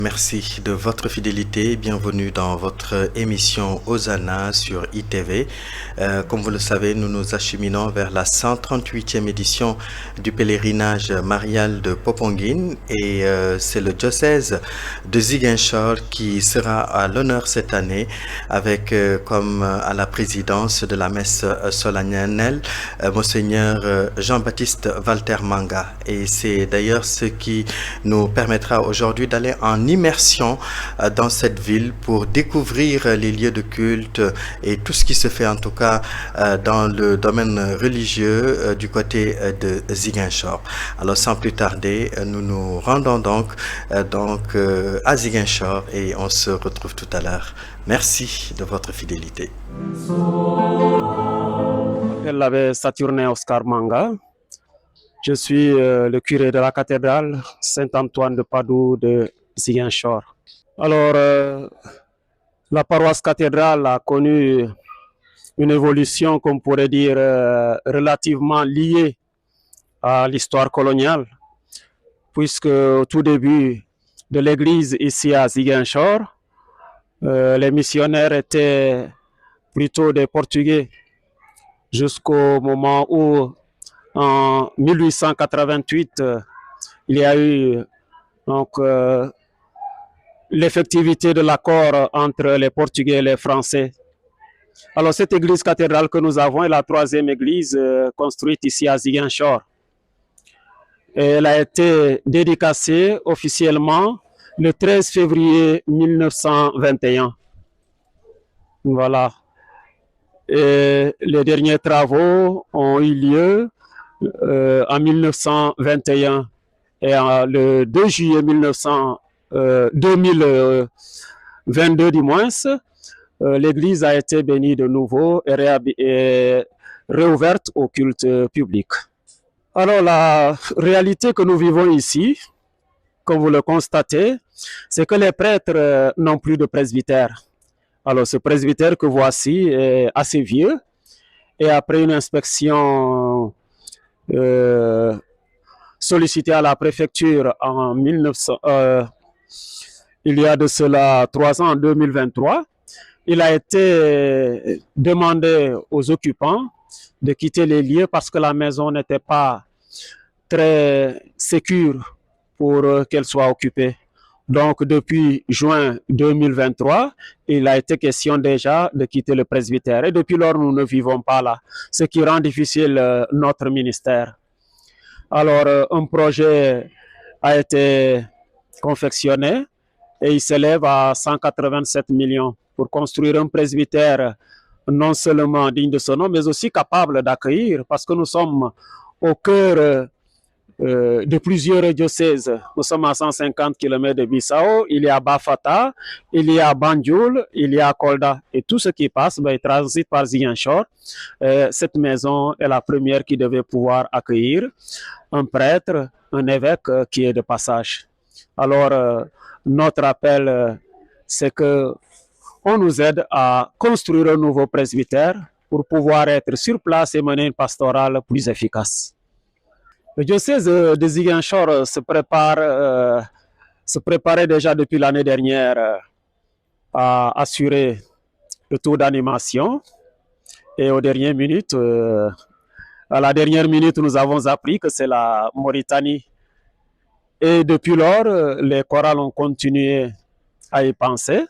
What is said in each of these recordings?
Merci de votre fidélité. Bienvenue dans votre émission Hosanna sur ITV. Comme vous le savez, nous nous acheminons vers la 138e édition du pèlerinage marial de Popenguine et c'est le diocèse de Ziguinchor qui sera à l'honneur cette année avec comme à la présidence de la messe solennelle Monseigneur Jean-Baptiste Walter Manga. Et c'est d'ailleurs ce qui nous permettra aujourd'hui d'aller en immersion dans cette ville pour découvrir les lieux de culte et tout ce qui se fait en tout cas dans le domaine religieux du côté de Ziguinchor. Alors sans plus tarder, nous nous rendons donc à Ziguinchor et on se retrouve tout à l'heure. Merci de votre fidélité. L'abbé Saturnin Oscar Manga. Je suis le curé de la cathédrale Saint-Antoine de Padoue de Ziguinchor. Alors, la paroisse cathédrale a connu une évolution, qu'on pourrait dire, relativement liée à l'histoire coloniale, puisque au tout début de l'église ici à Ziguinchor, les missionnaires étaient plutôt des Portugais, jusqu'au moment où, en 1888, il y a eu donc l'effectivité de l'accord entre les Portugais et les Français. Alors cette église cathédrale que nous avons est la troisième église construite ici à Ziguinchor. Elle a été dédicacée officiellement le 13 février 1921. Voilà. Et les derniers travaux ont eu lieu en 1921 et le 2 juillet 2022 du moins, l'église a été bénie de nouveau et réouverte au culte public. Alors la réalité que nous vivons ici, comme vous le constatez, c'est que les prêtres n'ont plus de presbytère. Alors ce presbytère que voici est assez vieux et après une inspection sollicité à la préfecture en 1900, il y a de cela 3 ans, en 2023, il a été demandé aux occupants de quitter les lieux parce que la maison n'était pas très sécure pour qu'elle soit occupée. Donc, depuis juin 2023, il a été question déjà de quitter le presbytère. Et depuis lors, nous ne vivons pas là, ce qui rend difficile notre ministère. Alors, un projet a été confectionné et il s'élève à 187 millions pour construire un presbytère non seulement digne de ce nom, mais aussi capable d'accueillir, parce que nous sommes au cœur de plusieurs diocèses. Nous sommes à 150 km de Bissau, il y a Bafata, il y a Banjul, il y a Kolda. Et tout ce qui passe, il transite par Ziguinchor. Cette maison est la première qui devait pouvoir accueillir un prêtre, un évêque qui est de passage. Alors, notre appel, c'est que on nous aide à construire un nouveau presbytère pour pouvoir être sur place et mener une pastorale plus efficace. Le diocèse de Ziguinchor se préparait déjà depuis l'année dernière à assurer le tour d'animation. Et à la dernière minute, nous avons appris que c'est la Mauritanie. Et depuis lors, les chorales ont continué à y penser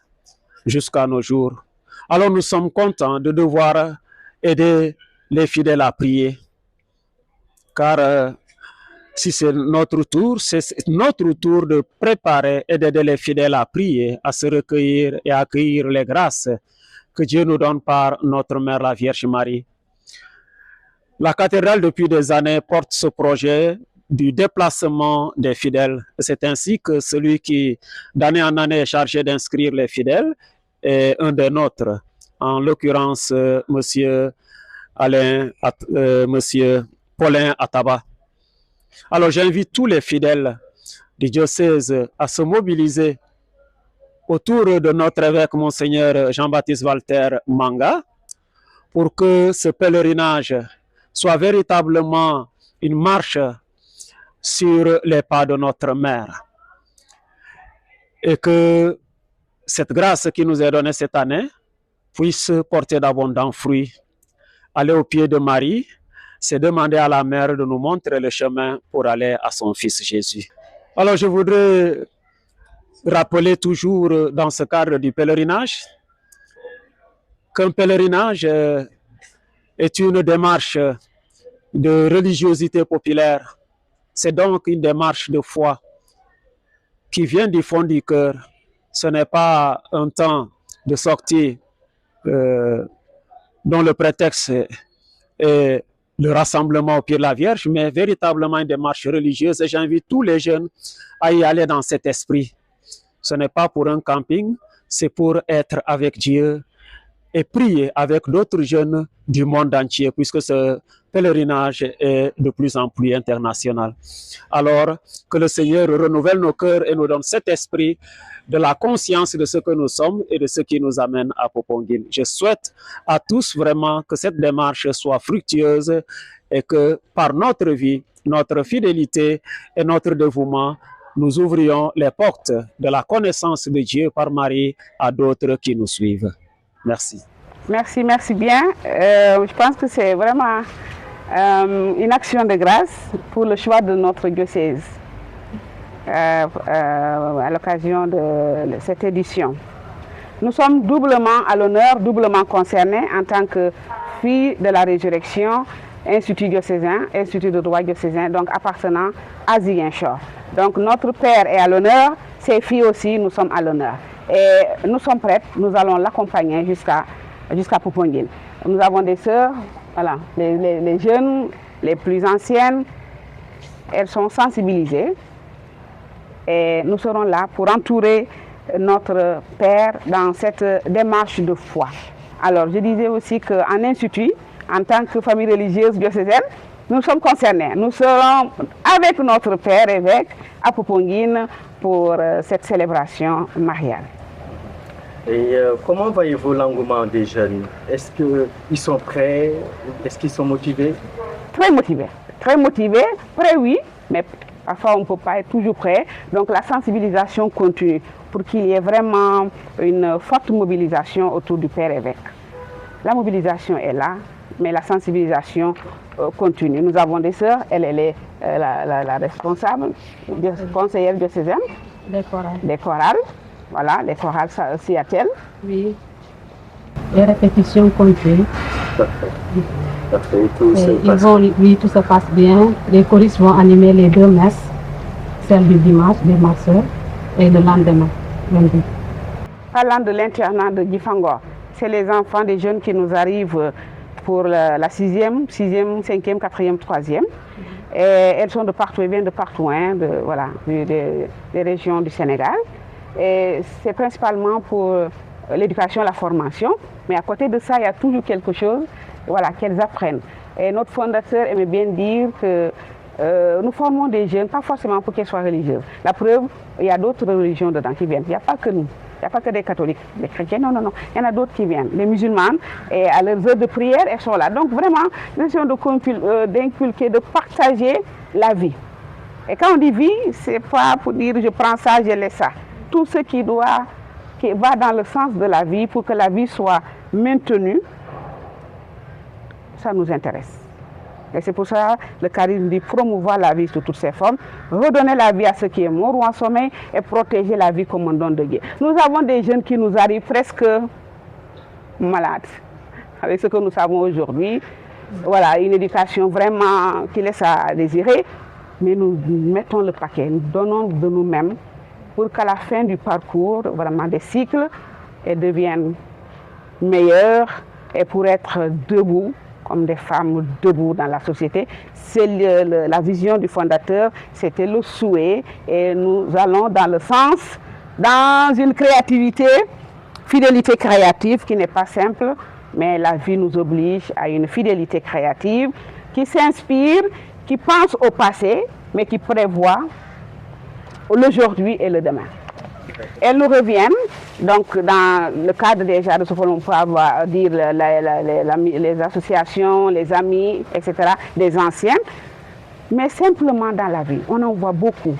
jusqu'à nos jours. Alors nous sommes contents de devoir aider les fidèles à prier. Car si c'est notre tour de préparer et d'aider les fidèles à prier, à se recueillir et à accueillir les grâces que Dieu nous donne par notre Mère, la Vierge Marie. La cathédrale, depuis des années, porte ce projet du déplacement des fidèles. C'est ainsi que celui qui, d'année en année, est chargé d'inscrire les fidèles est un des nôtres, en l'occurrence, monsieur Paulin Ataba. Alors j'invite tous les fidèles du diocèse à se mobiliser autour de notre évêque Monseigneur Jean-Baptiste Walter Manga pour que ce pèlerinage soit véritablement une marche sur les pas de notre mère. et que cette grâce qui nous est donnée cette année puisse porter d'abondants fruits. Aller au pied de Marie, c'est demander à la mère de nous montrer le chemin pour aller à son fils Jésus. Alors je voudrais rappeler toujours dans ce cadre du pèlerinage qu'un pèlerinage est une démarche de religiosité populaire. C'est donc une démarche de foi qui vient du fond du cœur. Ce n'est pas un temps de sortie dont le prétexte est le rassemblement au pied de la Vierge, mais véritablement une démarche religieuse. Et j'invite tous les jeunes à y aller dans cet esprit. Ce n'est pas pour un camping, c'est pour être avec Dieu et prier avec d'autres jeunes du monde entier, puisque ce pèlerinage est de plus en plus international. Alors, que le Seigneur renouvelle nos cœurs et nous donne cet esprit de la conscience de ce que nous sommes et de ce qui nous amène à Popenguine. Je souhaite à tous vraiment que cette démarche soit fructueuse et que par notre vie, notre fidélité et notre dévouement, nous ouvrions les portes de la connaissance de Dieu par Marie à d'autres qui nous suivent. Merci. Merci, merci bien. Je pense que c'est vraiment une action de grâce pour le choix de notre diocèse à l'occasion de cette édition. Nous sommes doublement à l'honneur, doublement concernés en tant que filles de la résurrection, Institut diocésain, Institut de droit diocésain, donc appartenant à Ziguinchor. Donc notre père est à l'honneur, ses filles aussi, nous sommes à l'honneur. Et nous sommes prêtes, nous allons l'accompagner jusqu'à Popenguine. Nous avons des sœurs, voilà, les jeunes, les plus anciennes, elles sont sensibilisées. Et nous serons là pour entourer notre père dans cette démarche de foi. Alors je disais aussi qu'en institut, en tant que famille religieuse diocésaine, nous sommes concernés. Nous serons avec notre père évêque à Popenguine pour cette célébration mariale. Et comment voyez-vous l'engouement des jeunes? Est-ce qu'ils sont prêts? Est-ce qu'ils sont motivés? Très motivés. Très motivés. Prêts, oui, mais parfois on ne peut pas être toujours prêt. Donc la sensibilisation continue pour qu'il y ait vraiment une forte mobilisation autour du père évêque. La mobilisation est là, mais la sensibilisation continue. Nous avons des sœurs, elle est la responsable, conseillère diocésaine des chorales. Voilà, les chorales Seattle. Oui. Les répétitions continuent. Parfait. Tout se passe bien. Les choristes vont animer les deux messes, celle du dimanche, des masseurs, et le lendemain, lundi. Parlant de l'internat de Gifangor, c'est les enfants des jeunes qui nous arrivent pour la 6e, 5e, 4e, 3e. Et elles sont de partout, elles viennent de partout, hein, des régions du Sénégal. Et c'est principalement pour l'éducation, la formation. Mais à côté de ça, il y a toujours quelque chose qu'elles apprennent. Et notre fondateur aimait bien dire que nous formons des jeunes, pas forcément pour qu'ils soient religieux. La preuve, il y a d'autres religions dedans qui viennent. Il n'y a pas que nous. Il n'y a pas que des catholiques, des chrétiens, non. Il y en a d'autres qui viennent. Les musulmanes, et à leurs heures de prière, elles sont là. Donc vraiment, nous essayons d'inculquer, de partager la vie. Et quand on dit vie, ce n'est pas pour dire je prends ça, je laisse ça. Tout ce qui va dans le sens de la vie pour que la vie soit maintenue, ça nous intéresse. Et c'est pour ça le charisme dit promouvoir la vie sous toutes ses formes, redonner la vie à ceux qui est mort ou en sommeil et protéger la vie comme un don de Dieu. Nous avons des jeunes qui nous arrivent presque malades, avec ce que nous savons aujourd'hui. Voilà, une éducation vraiment qui laisse à désirer, mais nous mettons le paquet, nous donnons de nous-mêmes pour qu'à la fin du parcours, vraiment des cycles, elles deviennent meilleures et pour être debout, comme des femmes debout dans la société. C'est la vision du fondateur, c'était le souhait et nous allons dans le sens, dans une créativité, fidélité créative qui n'est pas simple, mais la vie nous oblige à une fidélité créative qui s'inspire, qui pense au passé, mais qui prévoit l'aujourd'hui et le demain. Elles nous reviennent, donc dans le cadre déjà de ce que l'on peut avoir, dire les associations, les amis, etc., les anciennes, mais simplement dans la vie. On en voit beaucoup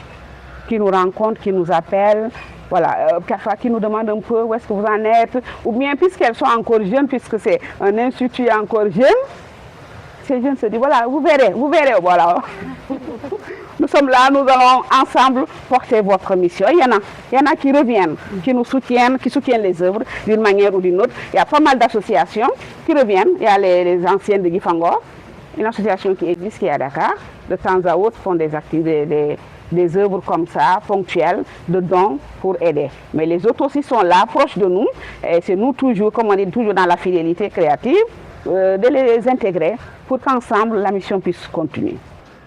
qui nous rencontrent, qui nous appellent, voilà, parfois qui nous demandent un peu où est-ce que vous en êtes, ou bien puisqu'elles sont encore jeunes, puisque c'est un institut encore jeune, ces jeunes se disent, voilà, vous verrez, voilà. Nous sommes là, nous allons ensemble porter votre mission. Il y en a qui reviennent, qui nous soutiennent, qui soutiennent les œuvres d'une manière ou d'une autre. Il y a pas mal d'associations qui reviennent. Il y a les anciennes de Gifangor, une association qui existe, qui est à Dakar. De temps à autre, font des œuvres comme ça, ponctuelles, de dons pour aider. Mais les autres aussi sont là, proches de nous. Et c'est nous toujours, comme on dit, toujours dans la fidélité créative, de les intégrer pour qu'ensemble la mission puisse continuer.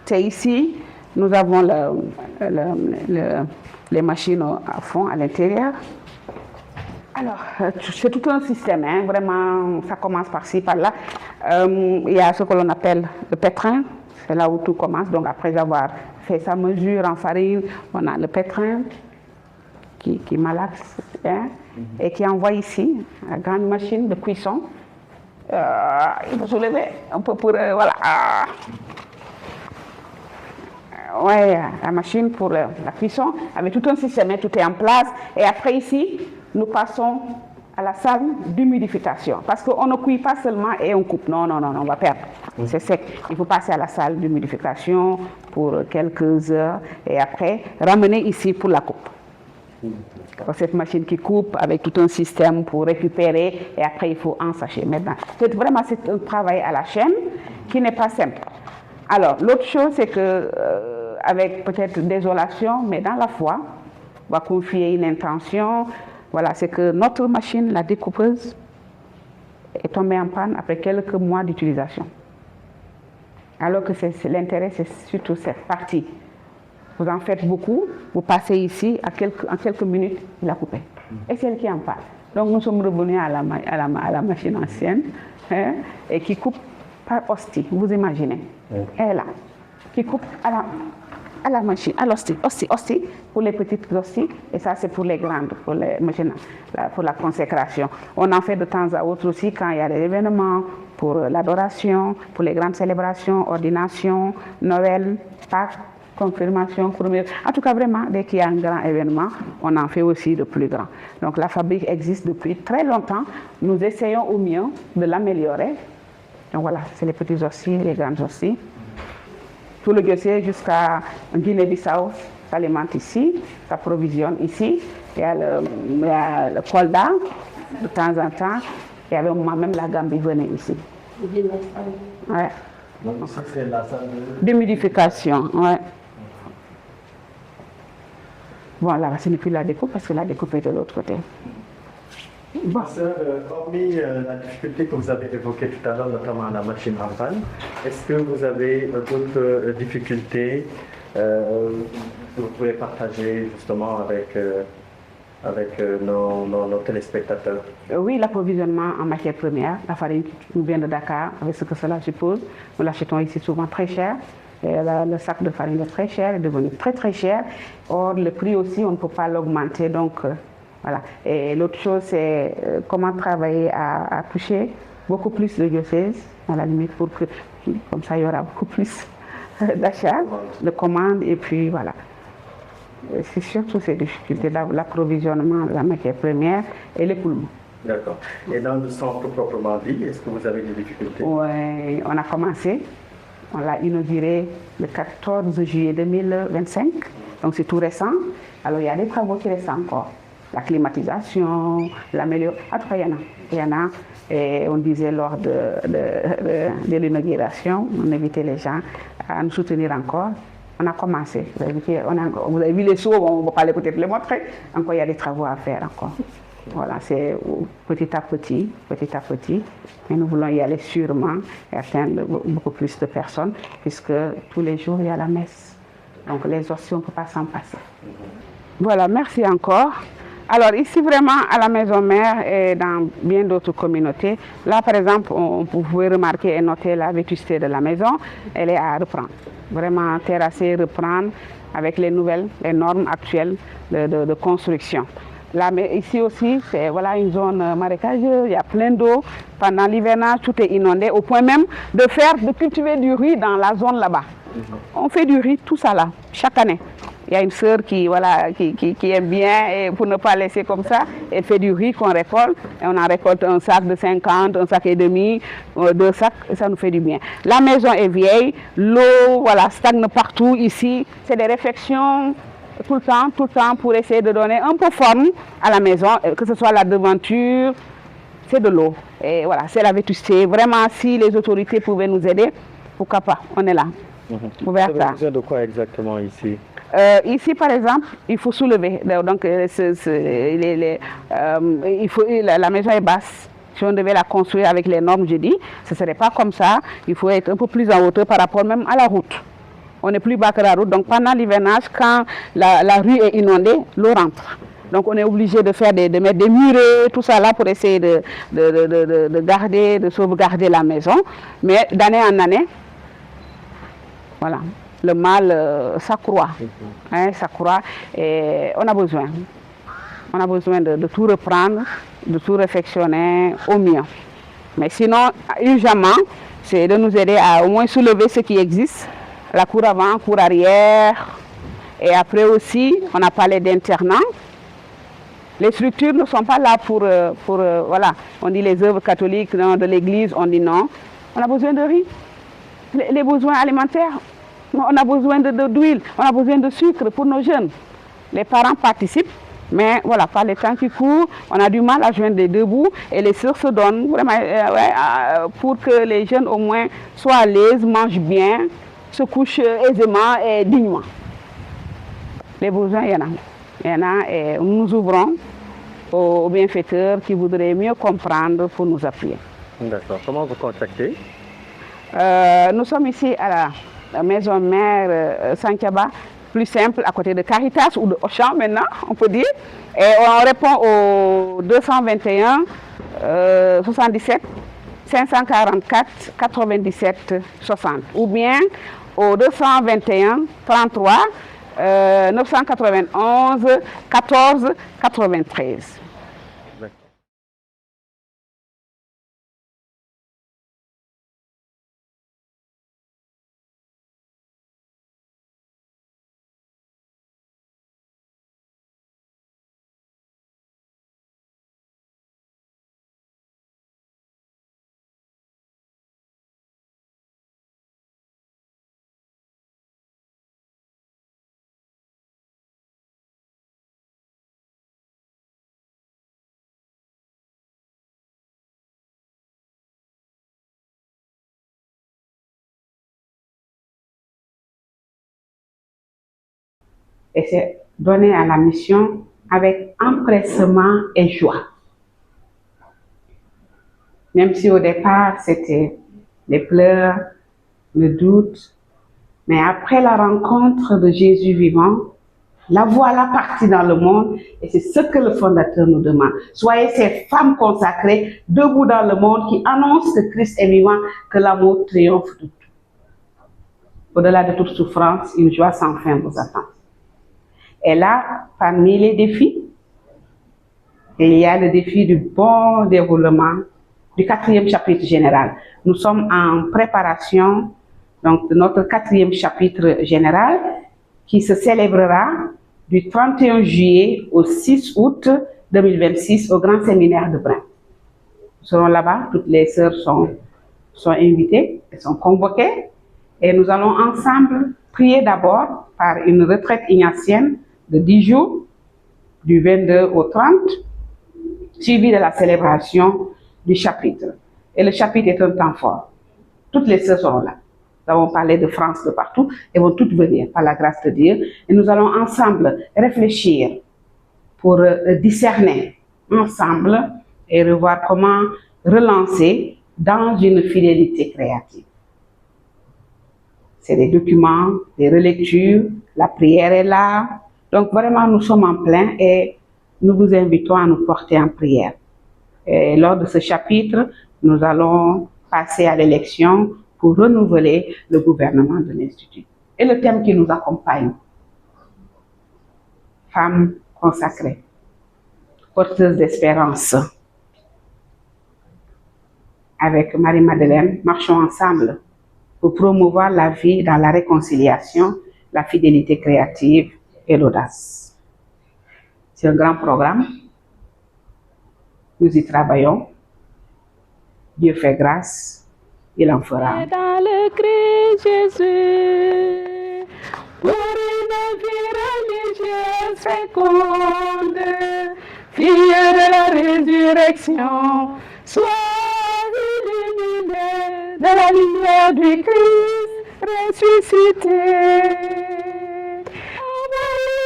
C'est ici, nous avons les machines à fond à l'intérieur. Alors, c'est tout un système, hein, vraiment, ça commence par-ci, par-là. Il y a ce que l'on appelle le pétrin, c'est là où tout commence. Donc, après avoir fait sa mesure en farine, on a le pétrin qui malaxe, hein, et qui envoie ici, la grande machine de cuisson. Il faut soulever un peu pour, voilà. Ouais, la machine pour la cuisson, avec tout un système, tout est en place. Et après ici, nous passons à la salle d'humidification. Parce qu'on ne cuit pas seulement et on coupe. Non, on va perdre. C'est sec. Il faut passer à la salle d'humidification pour quelques heures et après ramener ici pour la coupe. Cette machine qui coupe avec tout un système pour récupérer et après il faut ensacher. Maintenant, c'est un travail à la chaîne qui n'est pas simple. Alors, l'autre chose, c'est que avec peut-être désolation, mais dans la foi, on va confier une intention. Voilà, c'est que notre machine, la découpeuse, est tombée en panne après quelques mois d'utilisation. Alors que l'intérêt, c'est surtout cette partie. Vous en faites beaucoup, vous passez ici, en quelques minutes, il a coupé. Et c'est elle qui en parle. Donc nous sommes revenus à la machine ancienne, hein, et qui coupe par hostie, vous imaginez. Elle est là, qui coupe à la machine, à l'hostie, hostie, pour les petites hosties, et ça c'est pour les grandes, pour les machines, pour la consécration. On en fait de temps à autre aussi quand il y a des événements, pour l'adoration, pour les grandes célébrations, ordination, Noël, Pâques, confirmation, première. En tout cas, vraiment, dès qu'il y a un grand événement, on en fait aussi de plus grand. Donc la fabrique existe depuis très longtemps. Nous essayons au mieux de l'améliorer. Donc voilà, c'est les petits hosties, les grandes hosties. Tout le diocèse jusqu'à Guinée-Bissau s'alimente ici, s'approvisionne ici. Il y a le Kolda, de temps en temps. Il y avait moi-même la Gambie venait ici. Ouais. Donc ici, c'est la salle d'humidification. Ouais. Bon, là, ce n'est plus la découpe parce que la découpe est de l'autre côté. Bon. Hormis la difficulté que vous avez évoquée tout à l'heure, notamment la machine en panne, est-ce que vous avez d'autres difficultés que vous pouvez partager justement avec nos téléspectateurs? Oui, l'approvisionnement en matières premières, la farine qui nous vient de Dakar, avec ce que cela suppose, nous l'achetons ici souvent très cher. Et le sac de farine est très cher, est devenu très cher. Or, le prix aussi, on ne peut pas l'augmenter. Donc, voilà. Et l'autre chose, c'est comment travailler à toucher beaucoup plus de diocèses, à la limite, pour que, comme ça, il y aura beaucoup plus d'achats, de commandes, et puis voilà. C'est surtout ces difficultés, l'approvisionnement de la matière première et l'écoulement. D'accord. Et dans le centre proprement dit, est-ce que vous avez des difficultés? Oui, on a commencé. On l'a inauguré le 14 juillet 2025, donc c'est tout récent. Alors il y a des travaux qui restent encore. La climatisation, l'amélioration. En tout cas, il y en a. Et on disait lors de l'inauguration, on invitait les gens à nous soutenir encore. On a commencé. Vous avez vu les sauts, on ne va pas peut-être les montrer. Encore, il y a des travaux à faire encore. Voilà, c'est petit à petit. Mais nous voulons y aller sûrement et atteindre beaucoup plus de personnes, puisque tous les jours, il y a la messe. Donc, les hosties, on ne peut pas s'en passer. Voilà, merci encore. Alors, ici, vraiment, à la Maison Mère et dans bien d'autres communautés, là, par exemple, vous pouvez remarquer et noter la vétusté de la maison. Elle est à reprendre. Vraiment terrasser, reprendre avec les normes actuelles de construction. Là, mais ici aussi, c'est voilà, une zone marécageuse, il y a plein d'eau. Pendant l'hivernage, tout est inondé, au point même de cultiver du riz dans la zone là-bas. On fait du riz, tout ça là, chaque année. Il y a une sœur qui, voilà, qui aime bien, et pour ne pas laisser comme ça, elle fait du riz qu'on récolte. Et on en récolte un sac de 50, un sac et demi, 2 sacs, et ça nous fait du bien. La maison est vieille, l'eau voilà, stagne partout ici. C'est des réflexions tout le temps pour essayer de donner un peu forme à la maison, que ce soit la devanture, c'est de l'eau. Et voilà, c'est la vétusté. Vraiment, si les autorités pouvaient nous aider, pourquoi pas, on est là. Vous avez besoin de quoi exactement ici? Ici, par exemple, il faut soulever. Donc, la maison est basse. Si on devait la construire avec les normes, je dis, ce ne serait pas comme ça. Il faut être un peu plus en hauteur par rapport même à la route. On est plus bas que la route. Donc, pendant l'hivernage, quand la rue est inondée, l'eau rentre. Donc, on est obligé de mettre des murets, tout ça là, pour essayer de sauvegarder la maison. Mais d'année en année, voilà, le mal s'accroît. S'accroît et on a besoin. On a besoin de tout reprendre, de tout réfectionner au mieux. Mais sinon, urgemment, c'est de nous aider à au moins soulever ce qui existe. La cour avant, cour arrière. Et après aussi, on a parlé d'internat. Les structures ne sont pas là pour voilà, on dit les œuvres catholiques non, de l'église, on dit non. On a besoin de riz, les besoins alimentaires, on a besoin d'huile, on a besoin de sucre pour nos jeunes. Les parents participent, mais voilà, par les temps qui courent, on a du mal à joindre les deux bouts et les sœurs se donnent vraiment pour que les jeunes au moins soient à l'aise, mangent bien, se couchent aisément et dignement. Les besoins, il y en a. Il y en a et nous ouvrons aux bienfaiteurs qui voudraient mieux comprendre pour nous appuyer. D'accord. Comment vous contactez? Nous sommes ici à la maison mère Santiaba, plus simple, à côté de Caritas ou de Auchan maintenant, on peut dire. Et on répond au 221 77 544 97 60 ou bien au 221 33 991 14 93. Et c'est donné à la mission avec empressement et joie. Même si au départ, c'était les pleurs, le doute, mais après la rencontre de Jésus vivant, la voilà partie dans le monde et c'est ce que le fondateur nous demande. Soyez ces femmes consacrées, debout dans le monde, qui annoncent que Christ est vivant, que l'amour triomphe de tout. Au-delà de toute souffrance, une joie sans fin vous attend. Et là, parmi les défis, il y a le défi du bon déroulement du 4e chapitre général. Nous sommes en préparation donc, de notre 4e chapitre général qui se célébrera du 31 juillet au 6 août 2026 au Grand Séminaire de Brin. Nous serons là-bas, toutes les sœurs sont invitées, elles sont convoquées et nous allons ensemble prier d'abord par une retraite ignatienne de 10 jours, du 22 au 30, suivi de la célébration du chapitre. Et le chapitre est un temps fort. Toutes les sœurs seront là. Nous avons parlé de France de partout, elles vont toutes venir par la grâce de Dieu. Et nous allons ensemble réfléchir pour discerner ensemble et revoir comment relancer dans une fidélité créative. C'est des documents, des relectures, la prière est là. Donc vraiment, nous sommes en plein et nous vous invitons à nous porter en prière. Et lors de ce chapitre, nous allons passer à l'élection pour renouveler le gouvernement de l'Institut. Et le thème qui nous accompagne, femmes consacrées, porteuses d'espérance. Avec Marie-Madeleine, marchons ensemble pour promouvoir la vie dans la réconciliation, la fidélité créative et l'audace. C'est un grand programme. Nous y travaillons. Dieu fait grâce, il en fera. Dans le Christ Jésus, pour une vie religieuse féconde, fille de la résurrection, sois illuminée de la lumière du Christ ressuscité. Envahir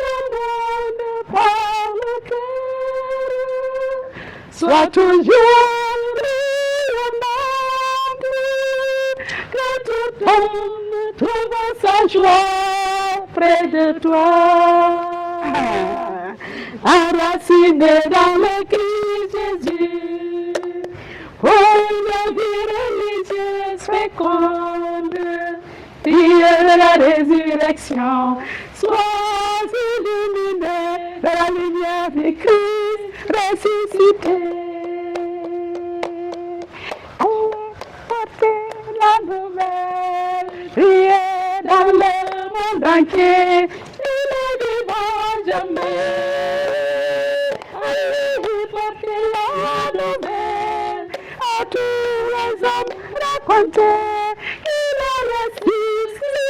le monde par le cœur, sois toujours rayonnante, que tout homme trouve sa joie près de toi. Enraciné dans le Christ Jésus, pour une vie religieuse féconde, fille de la résurrection, sois illuminé de la lumière du Christ ressuscité. Portez la nouvelle, priez dans le monde entier, il est vivant jamais. Portez la nouvelle à tous les hommes, racontez qu'il a ressuscité.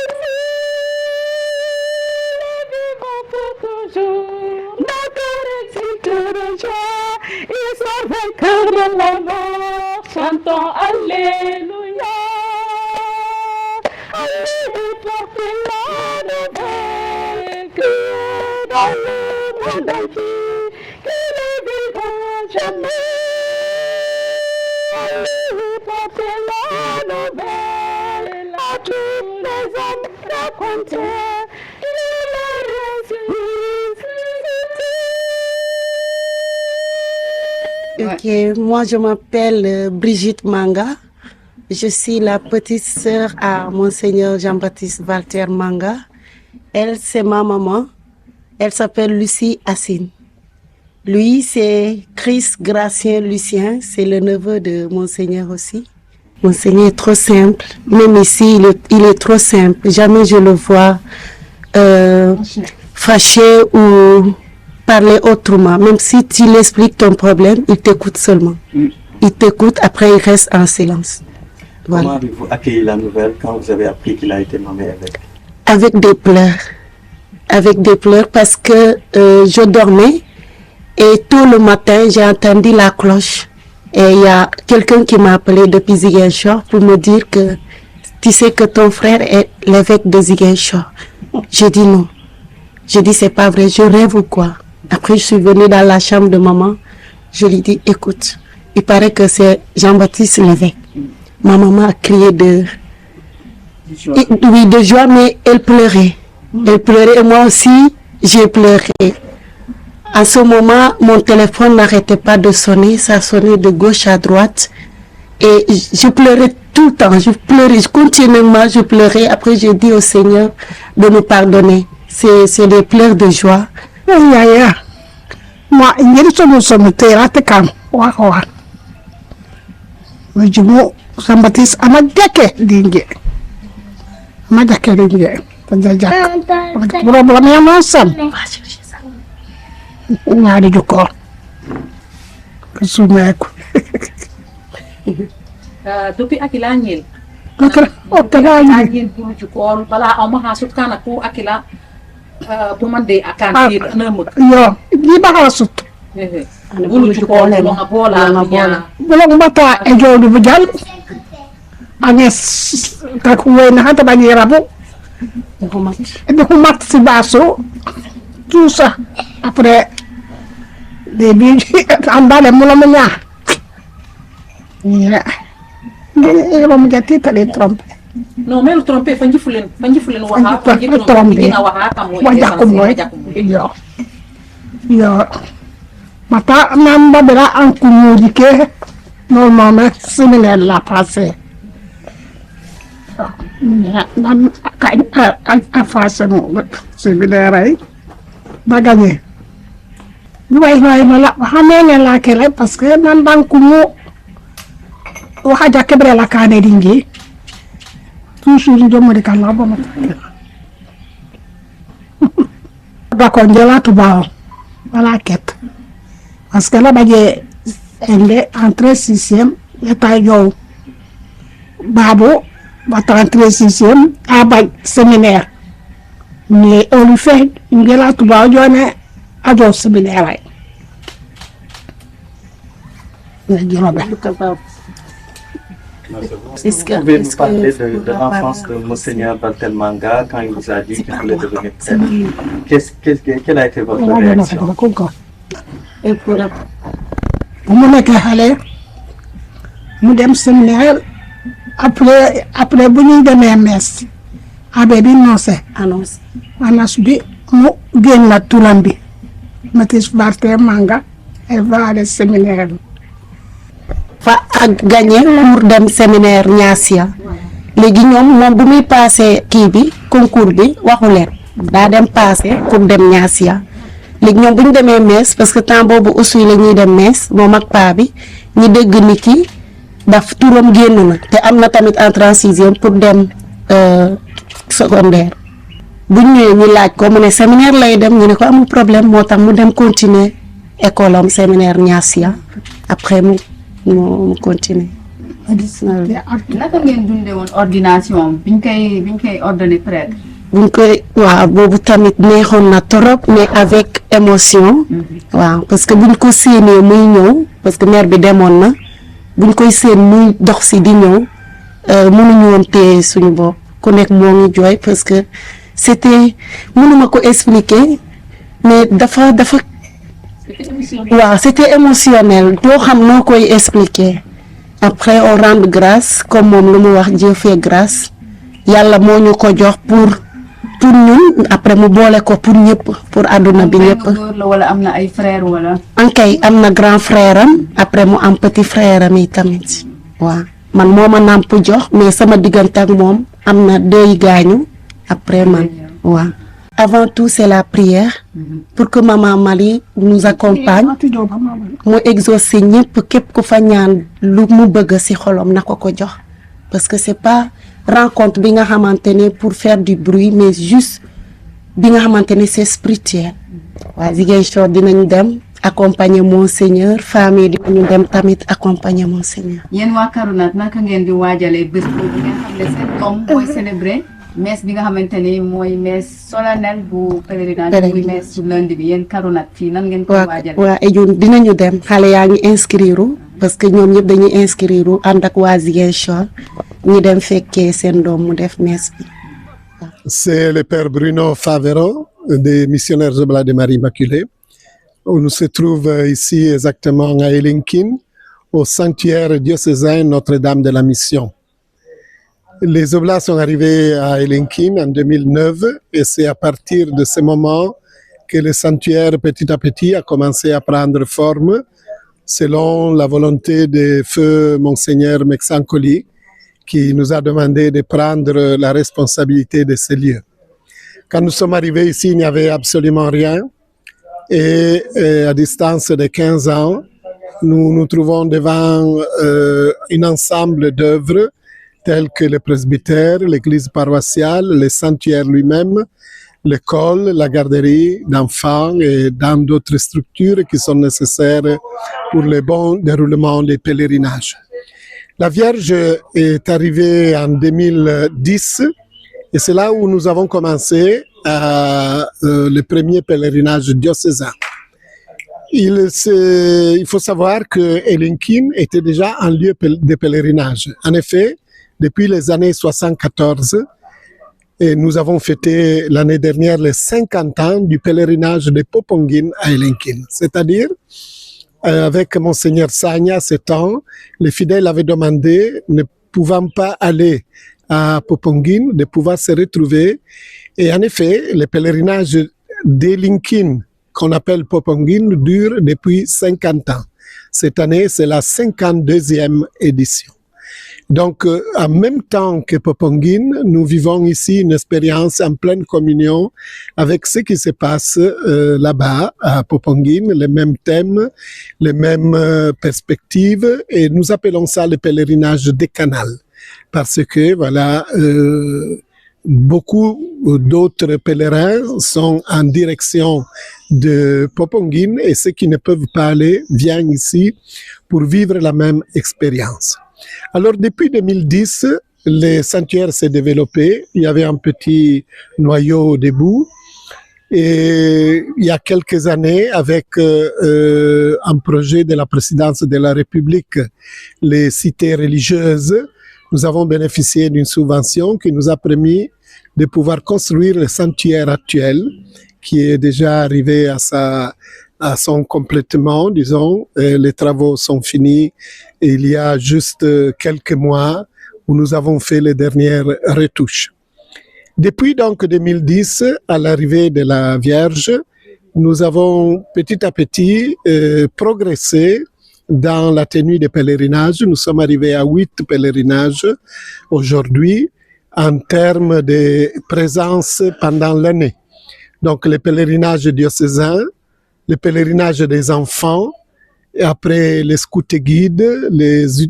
Il est vivant pour toujours, notre exulte de joie, il sort vainqueur de la mort, chantons Alléluia. Allez, portez la nouvelle, criez dans le monde entier, qu'il est vivant jamais. Allez, portez la nouvelle à tous les hommes, racontez qu'il est ressuscité. Ok, moi je m'appelle Brigitte Manga. Je suis la petite sœur à Monseigneur Jean-Baptiste Walter Manga. Elle, c'est ma maman. Elle s'appelle Lucie Assine. Lui, c'est Chris Gratien Lucien. C'est le neveu de Monseigneur aussi. Monseigneur est trop simple. Même ici, il est trop simple. Jamais je le vois fâché ou parler autrement. Même si tu lui expliques ton problème, il t'écoute seulement. Il t'écoute, après il reste en silence. Voilà. Comment avez-vous accueilli la nouvelle quand vous avez appris qu'il a été nommé évêque? Avec des pleurs. Avec des pleurs parce que je dormais et tout le matin j'ai entendu la cloche. Et il y a quelqu'un qui m'a appelé depuis Ziguinchor pour me dire que tu sais que ton frère est l'évêque de Ziguinchor. J'ai dit non. J'ai dit c'est pas vrai, je rêve ou quoi? Après je suis venue dans la chambre de maman. Je lui dis écoute, il paraît que c'est Jean-Baptiste l'évêque. Ma maman a crié de joie, mais elle pleurait. Elle pleurait et moi aussi, j'ai pleuré. À ce moment, mon téléphone n'arrêtait pas de sonner, ça sonnait de gauche à droite. Et je pleurais tout le temps, je pleurais, continuellement je pleurais. Après, j'ai dit au Seigneur de me pardonner. C'est des pleurs de joie. Moi, il y a des choses qui sont Jean-Baptiste Amadjake Dingue. Amadjake Dingue. Problème yang masam. Nyari jukor. Kesumeku. Depuis akila nyil. Oh, nyil bulu jukor bala au mahasut kan aku akila pumande akan tir nemut. Yo, di bahasut. Bulu jukor lo ngabola. Belum bata ejo di bejal. Agnes kakuwe na hata bagi rabu. Itu humat si baso. Tout ça. Après début anda le mulamnya. Ya. Ini lo menjadi tadi trompe. No mel trompe fanjifulen waha trompe. Ina waha kamu. Wajah kumno. Iya. Iya. Mata namba bela angkumu dike. Normalement similaire la passé. Dan kain fase mo similaire baganye. Duway mala hamene la kele parce que nan bankumu waja kebre la kane dingi toujours do mo de kala ba mata bako njola tubao wala ket parce que la baje elle entrée 6e l'état yow babo va entrer 6e à ba séminaire mais on lui fait njola tubao jone ado séminaire ay Est-ce que vous pouvez nous parler de l'enfance de Monseigneur Baltelmanga quand il vous a dit qu'il voulait devenir prêtre? Quelle a été votre réaction? bu mu nekkee xale mu dem séminaire après bu ñuy demee messe abbé bi annonce bi mu génn na turam bi Mathis Baltelmanga elle va aller séminaire fa ak gagné pour dem séminaire Niassia léegi ñoom moom bu muy passé kii bi concours bi waxu leen daa dem passé pour dem Niassia léegi ñoom bu ñu demee messe parce que temps boobu aussi la ñuy dem messe moom ak paa bi ñu dégg ni ki daf turam génn na te am na tamit entrée en 6e pour dem secondaire bu ñu ñëwee ñu laaj ko mu ne séminaire lay dem ñu ne ko amul problème moo tax mu dem continuer école am séminaire Niassia après mu continuer. naka ngeen dundee woon ordination biñ koy ordonné prêtre. buñ koy waaw boobu tamit neexoon na trop mais avec émotion. waaw parce que buñ ko séenee muy ñëw parce que mère bi demoon na buñ koy séen muy dox si di ñëw mënuñu woon téye suñu bopp ku nekk moo ngi jooy parce que c'était mënuma ko expliquer mais dafa. waaw c'était émotionnel doo xam noo koy expliquer après on rend grâce comme moom lu mu wax Dieu fait grâce yàlla moo ñu ko jox pour ñun après mu boole ko pour ñëpp pour àdduna bi ñëpp. wala am na ay frère wala. ankay am na grand frère am après mu am petit frère am yi tamit waaw man moo ma nàmp jox mais sama diggante ak moom am na 2 gaañu après man waaw. Avant tout, c'est la prière pour que Maman Marie nous accompagne. Mu exaucer ñëpp képp ku fa ñaan lu mu bëgg ci xolom na ko jox parce que c'est pas rencontre bi nga xamantene pour faire du bruit mais juste bi nga xamantene c'est spirituel. Wa Ziguinchor dinañ dem accompagner Monseigneur famille dinañu dem tamit accompagner Monseigneur. Yéen waa Carounate naka ngeen di waajalee bés boobu nga xam ne seen doom mooy célébrer messe bi nga xamante ni mooy messe solennelle bu pèlerinage muy messe bu lundi bi yéen Carounate fii nan ngeen ko waajal waaw Edioune dinañu dem xale yaa ngi inscrire parce que ñoom ñëpp dañuy inscrire ànd ak waa Ziguinchor ñu dem fekkee seen doom mu def messe bi. C'est le père Bruno Favero des missionnaires Oblats de Marie Immaculée. On se trouve ici exactement à Elinkine au sanctuaire diocésain Notre-Dame de la Mission. Les Oblats sont arrivés à Elinkine en 2009 et c'est à partir de ce moment que le sanctuaire petit à petit a commencé à prendre forme selon la volonté de feu Monseigneur Mexancoli qui nous a demandé de prendre la responsabilité de ces lieux. Quand nous sommes arrivés ici, il n'y avait absolument rien et à distance de 15 ans, nous nous trouvons devant un ensemble d'œuvres tels que le presbytère, l'église paroissiale, le sanctuaire lui-même, l'école, la garderie d'enfants et dans d'autres structures qui sont nécessaires pour le bon déroulement des pèlerinages. La Vierge est arrivée en 2010 et c'est là où nous avons commencé le premier pèlerinage diocésain. Il faut savoir que Elinkine était déjà un lieu de pèlerinage. En effet, depuis les années 74, et nous avons fêté l'année dernière les 50 ans du pèlerinage de Poponguine à Elinkine. C'est-à-dire, avec Monseigneur Sagna, ce temps, les fidèles avaient demandé, ne pouvant pas aller à Poponguine, de pouvoir se retrouver. Et en effet, le pèlerinage d'Elinkine, qu'on appelle Poponguine, dure depuis 50 ans. Cette année, c'est la 52e édition. Donc, en même temps que Poponguine, nous vivons ici une expérience en pleine communion avec ce qui se passe là-bas, à Poponguine, les mêmes thèmes, les mêmes perspectives, et nous appelons ça le pèlerinage décanal. Parce que, voilà, beaucoup d'autres pèlerins sont en direction de Popongine et ceux qui ne peuvent pas aller viennent ici pour vivre la même expérience. Alors depuis 2010, le sanctuaire s'est développé. Il y avait un petit noyau au début. Et il y a quelques années, avec un projet de la présidence de la République, les cités religieuses, nous avons bénéficié d'une subvention qui nous a permis de pouvoir construire le sanctuaire actuel, qui est déjà arrivé à son complètement, disons. Les travaux sont finis et il y a juste quelques mois où nous avons fait les dernières retouches. Depuis donc 2010, à l'arrivée de la Vierge, nous avons petit à petit progressé dans la tenue des pèlerinages. Nous sommes arrivés à 8 pèlerinages aujourd'hui en termes de présence pendant l'année. Donc les pèlerinages diocésains, les pèlerinages des enfants, et après les scouts et guides, les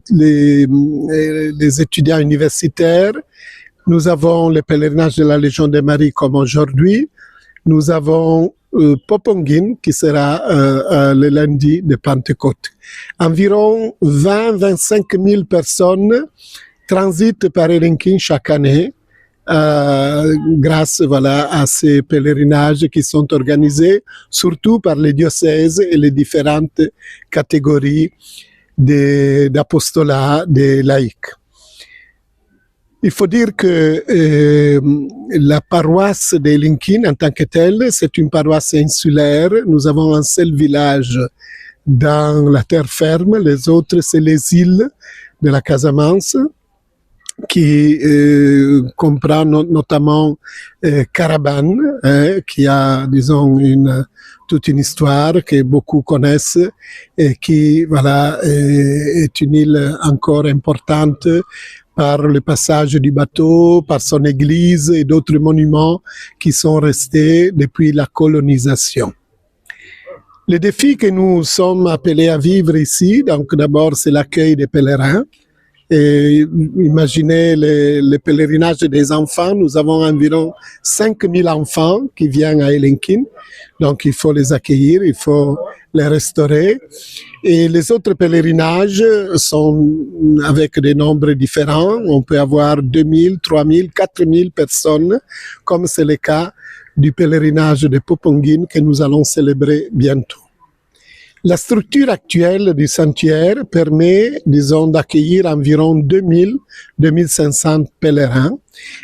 étudiants universitaires. Nous avons le pèlerinage de la Légion de Marie comme aujourd'hui. Nous avons Popongine qui sera le lundi de Pentecôte. Environ 20-25 000 personnes transitent par Elinkine chaque année grâce à ces pèlerinages qui sont organisés surtout par les diocèses et les différentes catégories d'apostolat des laïcs. Il faut dire que la paroisse d'Elinkine en tant que telle, c'est une paroisse insulaire. Nous avons un seul village dans la terre ferme. Les autres, c'est les îles de la Casamance, qui comprend notamment Carabane, qui a, disons, toute une histoire que beaucoup connaissent et qui, est une île encore importante par le passage du bateau, par son église et d'autres monuments qui sont restés depuis la colonisation. Les défis que nous sommes appelés à vivre ici, donc d'abord c'est l'accueil des pèlerins. Et imaginez les pèlerinages des enfants, nous avons environ 5000 enfants qui viennent à Elinkine, donc il faut les accueillir, il faut les restaurer. Et les autres pèlerinages sont avec des nombres différents, on peut avoir 2000, 3000, 4000 personnes, comme c'est le cas du pèlerinage de Popongine que nous allons célébrer bientôt. La structure actuelle du sanctuaire permet, disons, d'accueillir environ 2000-2500 pèlerins.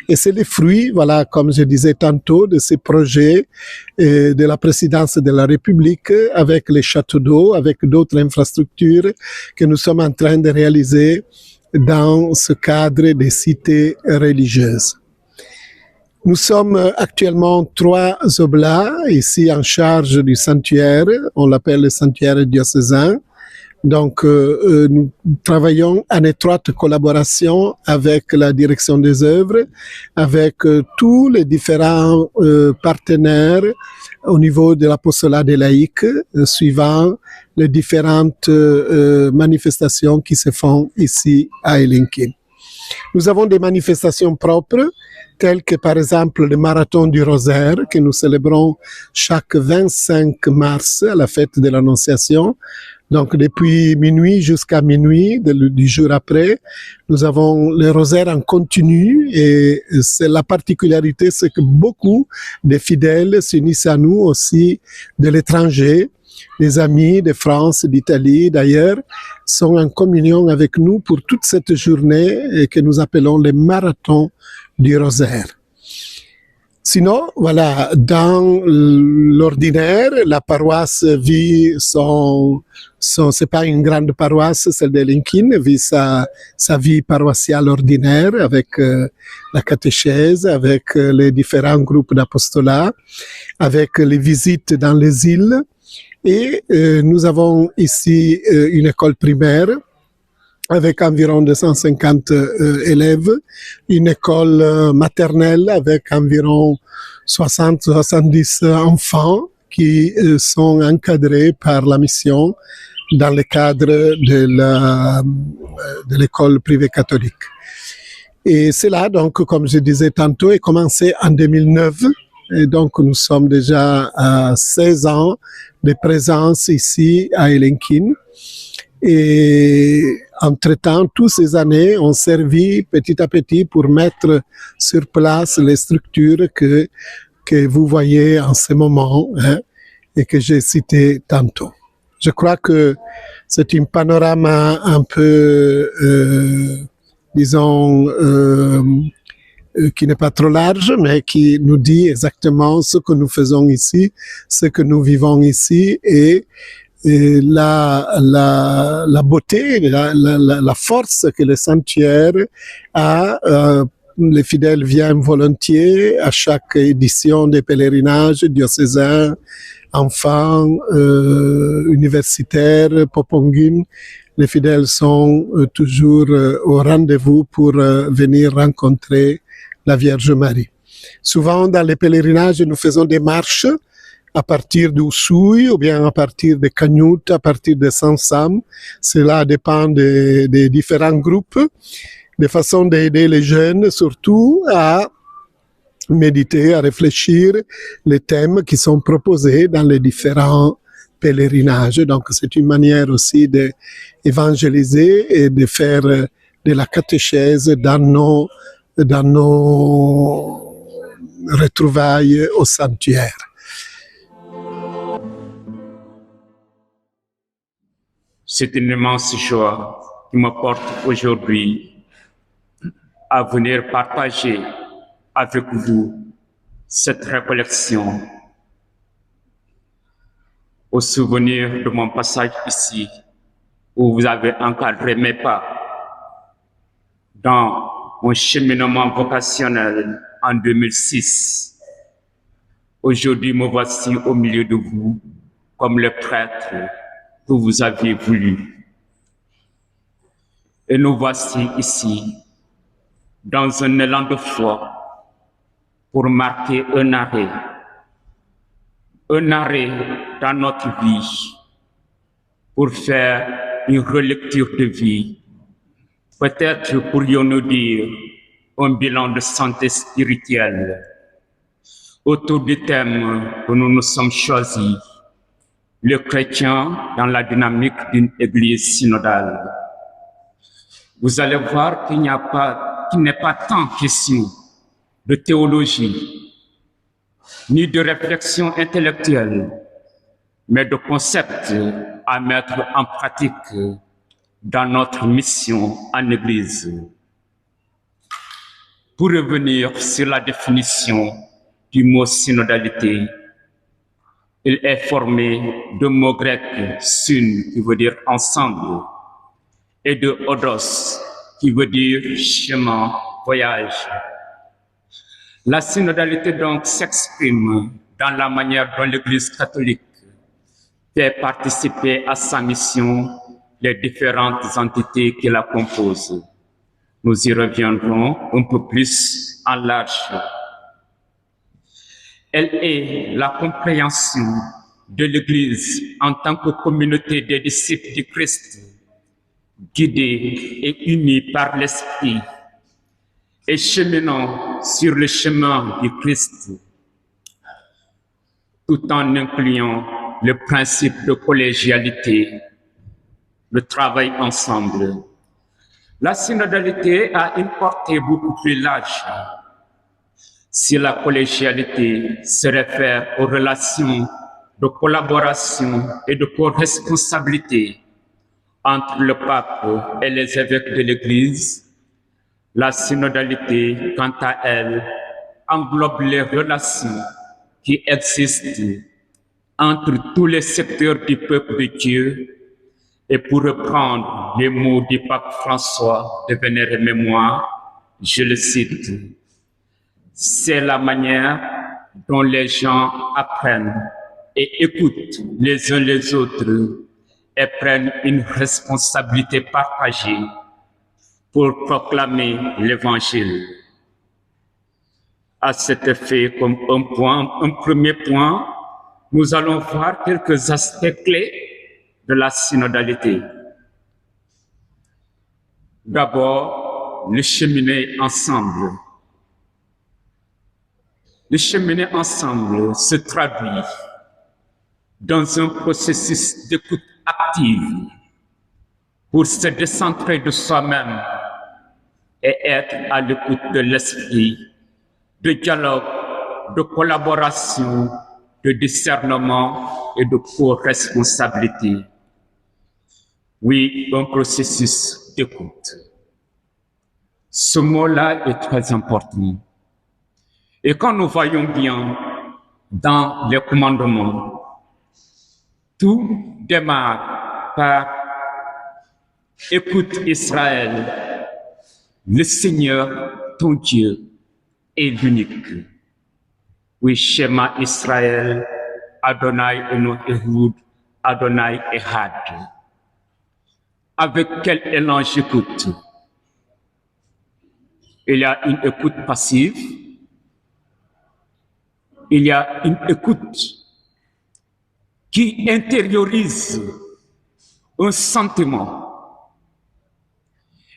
Et c'est le fruit, comme je disais tantôt, de ces projets de la présidence de la République avec les châteaux d'eau, avec d'autres infrastructures que nous sommes en train de réaliser dans ce cadre des cités religieuses. Nous sommes actuellement 3 oblats ici en charge du sanctuaire. On l'appelle le sanctuaire diocésain. Donc, nous travaillons en étroite collaboration avec la direction des œuvres, avec tous les différents partenaires au niveau de l'apostolat des laïcs, suivant les différentes manifestations qui se font ici à Elinkine. Nous avons des manifestations propres, telles que par exemple le marathon du rosaire que nous célébrons chaque 25 mars à la fête de l'Annonciation. Donc depuis minuit jusqu'à minuit du jour après, nous avons le rosaire en continu et c'est la particularité, c'est que beaucoup de fidèles s'unissent à nous aussi de l'étranger. Les amis de France, d'Italie, d'ailleurs, sont en communion avec nous pour toute cette journée que nous appelons le marathon du rosaire. Sinon, dans l'ordinaire, la paroisse vit c'est pas une grande paroisse, celle d'Elinkine, vit sa vie paroissiale ordinaire avec la catéchèse, avec les différents groupes d'apostolat, avec les visites dans les îles. Et nous avons ici une école primaire avec environ 250 élèves, une école maternelle avec environ 60-70 enfants qui sont encadrés par la mission dans le cadre de l'école privée catholique. Et cela, donc, comme je disais tantôt, est commencé en 2009. Et donc, nous sommes déjà à 16 ans de présence ici à Elenkin. Et entre-temps, toutes ces années ont servi petit à petit pour mettre sur place les structures que vous voyez en ce moment, hein, et que j'ai cité tantôt. Je crois que c'est un panorama un peu, disons, qui n'est pas trop large, mais qui nous dit exactement ce que nous faisons ici, ce que nous vivons ici et la beauté, la force que le sanctuaire a. Les fidèles viennent volontiers à chaque édition des pèlerinages diocésains, enfants, universitaires, Popongine. Les fidèles sont toujours au rendez-vous pour venir rencontrer la Vierge Marie. Souvent, dans les pèlerinages, nous faisons des marches à partir d'Oussouy ou bien à partir de Cagnout, à partir de Sansam. Cela dépend des différents groupes, de façon d'aider les jeunes surtout à méditer, à réfléchir les thèmes qui sont proposés dans les différents pèlerinages. Donc c'est une manière aussi d'évangéliser et de faire de la catéchèse dans nos retrouvailles au sanctuaire. C'est une immense joie qui me porte aujourd'hui à venir partager avec vous cette récollection au souvenir de mon passage ici où vous avez encadré mes pas dans mon cheminement vocationnel en 2006. Aujourd'hui, me voici au milieu de vous comme le prêtre que vous aviez voulu. Et nous voici ici dans un élan de foi pour marquer un arrêt dans notre vie, pour faire une relecture de vie. Peut-être pourrions-nous dire un bilan de santé spirituelle autour du thème que nous nous sommes choisis, le chrétien dans la dynamique d'une église synodale. Vous allez voir qu'il n'est pas tant question de théologie, ni de réflexion intellectuelle, mais de concepts à mettre en pratique dans notre mission en Église. Pour revenir sur la définition du mot synodalité, il est formé de mots grecs syn qui veut dire ensemble et de odos qui veut dire chemin, voyage. La synodalité donc s'exprime dans la manière dont l'Église catholique fait participer à sa mission les différentes entités qui la composent. Nous y reviendrons un peu plus en large. Elle est la compréhension de l'Église en tant que communauté des disciples du Christ, guidés et unis par l'Esprit et cheminant sur le chemin du Christ, tout en incluant le principe de collégialité, le travail ensemble. La synodalité a une portée beaucoup plus large. Si la collégialité se réfère aux relations de collaboration et de co-responsabilité entre le pape et les évêques de l'Église, la synodalité, quant à elle, englobe les relations qui existent entre tous les secteurs du peuple de Dieu. Et pour reprendre les mots du pape François de vénérée mémoire, je le cite, « C'est la manière dont les gens apprennent et écoutent les uns les autres et prennent une responsabilité partagée pour proclamer l'Évangile. » À cet effet, comme un premier point, nous allons voir quelques aspects clés de la synodalité. D'abord, le cheminer ensemble. Le cheminer ensemble se traduit dans un processus d'écoute active pour se décentrer de soi-même et être à l'écoute de l'esprit, de dialogue, de collaboration, de discernement et de co-responsabilité. Oui, un processus d'écoute. Ce mot-là est très important. Et quand nous voyons bien dans les commandements, tout démarre par « Écoute Israël, le Seigneur, ton Dieu, est l'unique. » Oui, Shema Israël, Adonai Eno Ehud, Adonai Ehad. Avec quel élan j'écoute? Il y a une écoute passive, il y a une écoute qui intériorise un sentiment.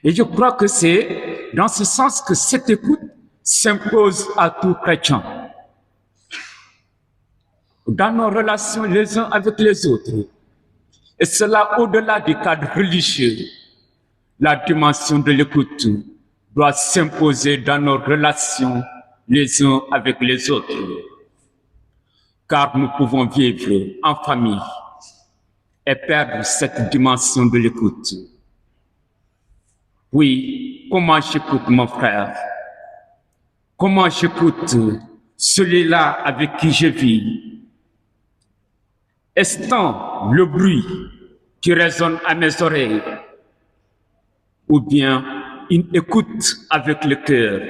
Et je crois que c'est dans ce sens que cette écoute s'impose à tout chrétien. Dans nos relations les uns avec les autres, et cela au-delà du cadre religieux, la dimension de l'écoute doit s'imposer dans nos relations les uns avec les autres. Car nous pouvons vivre en famille et perdre cette dimension de l'écoute. Oui, comment j'écoute mon frère? Comment j'écoute celui-là avec qui je vis? Est-ce le bruit qui résonne à mes oreilles? Ou bien une écoute avec le cœur?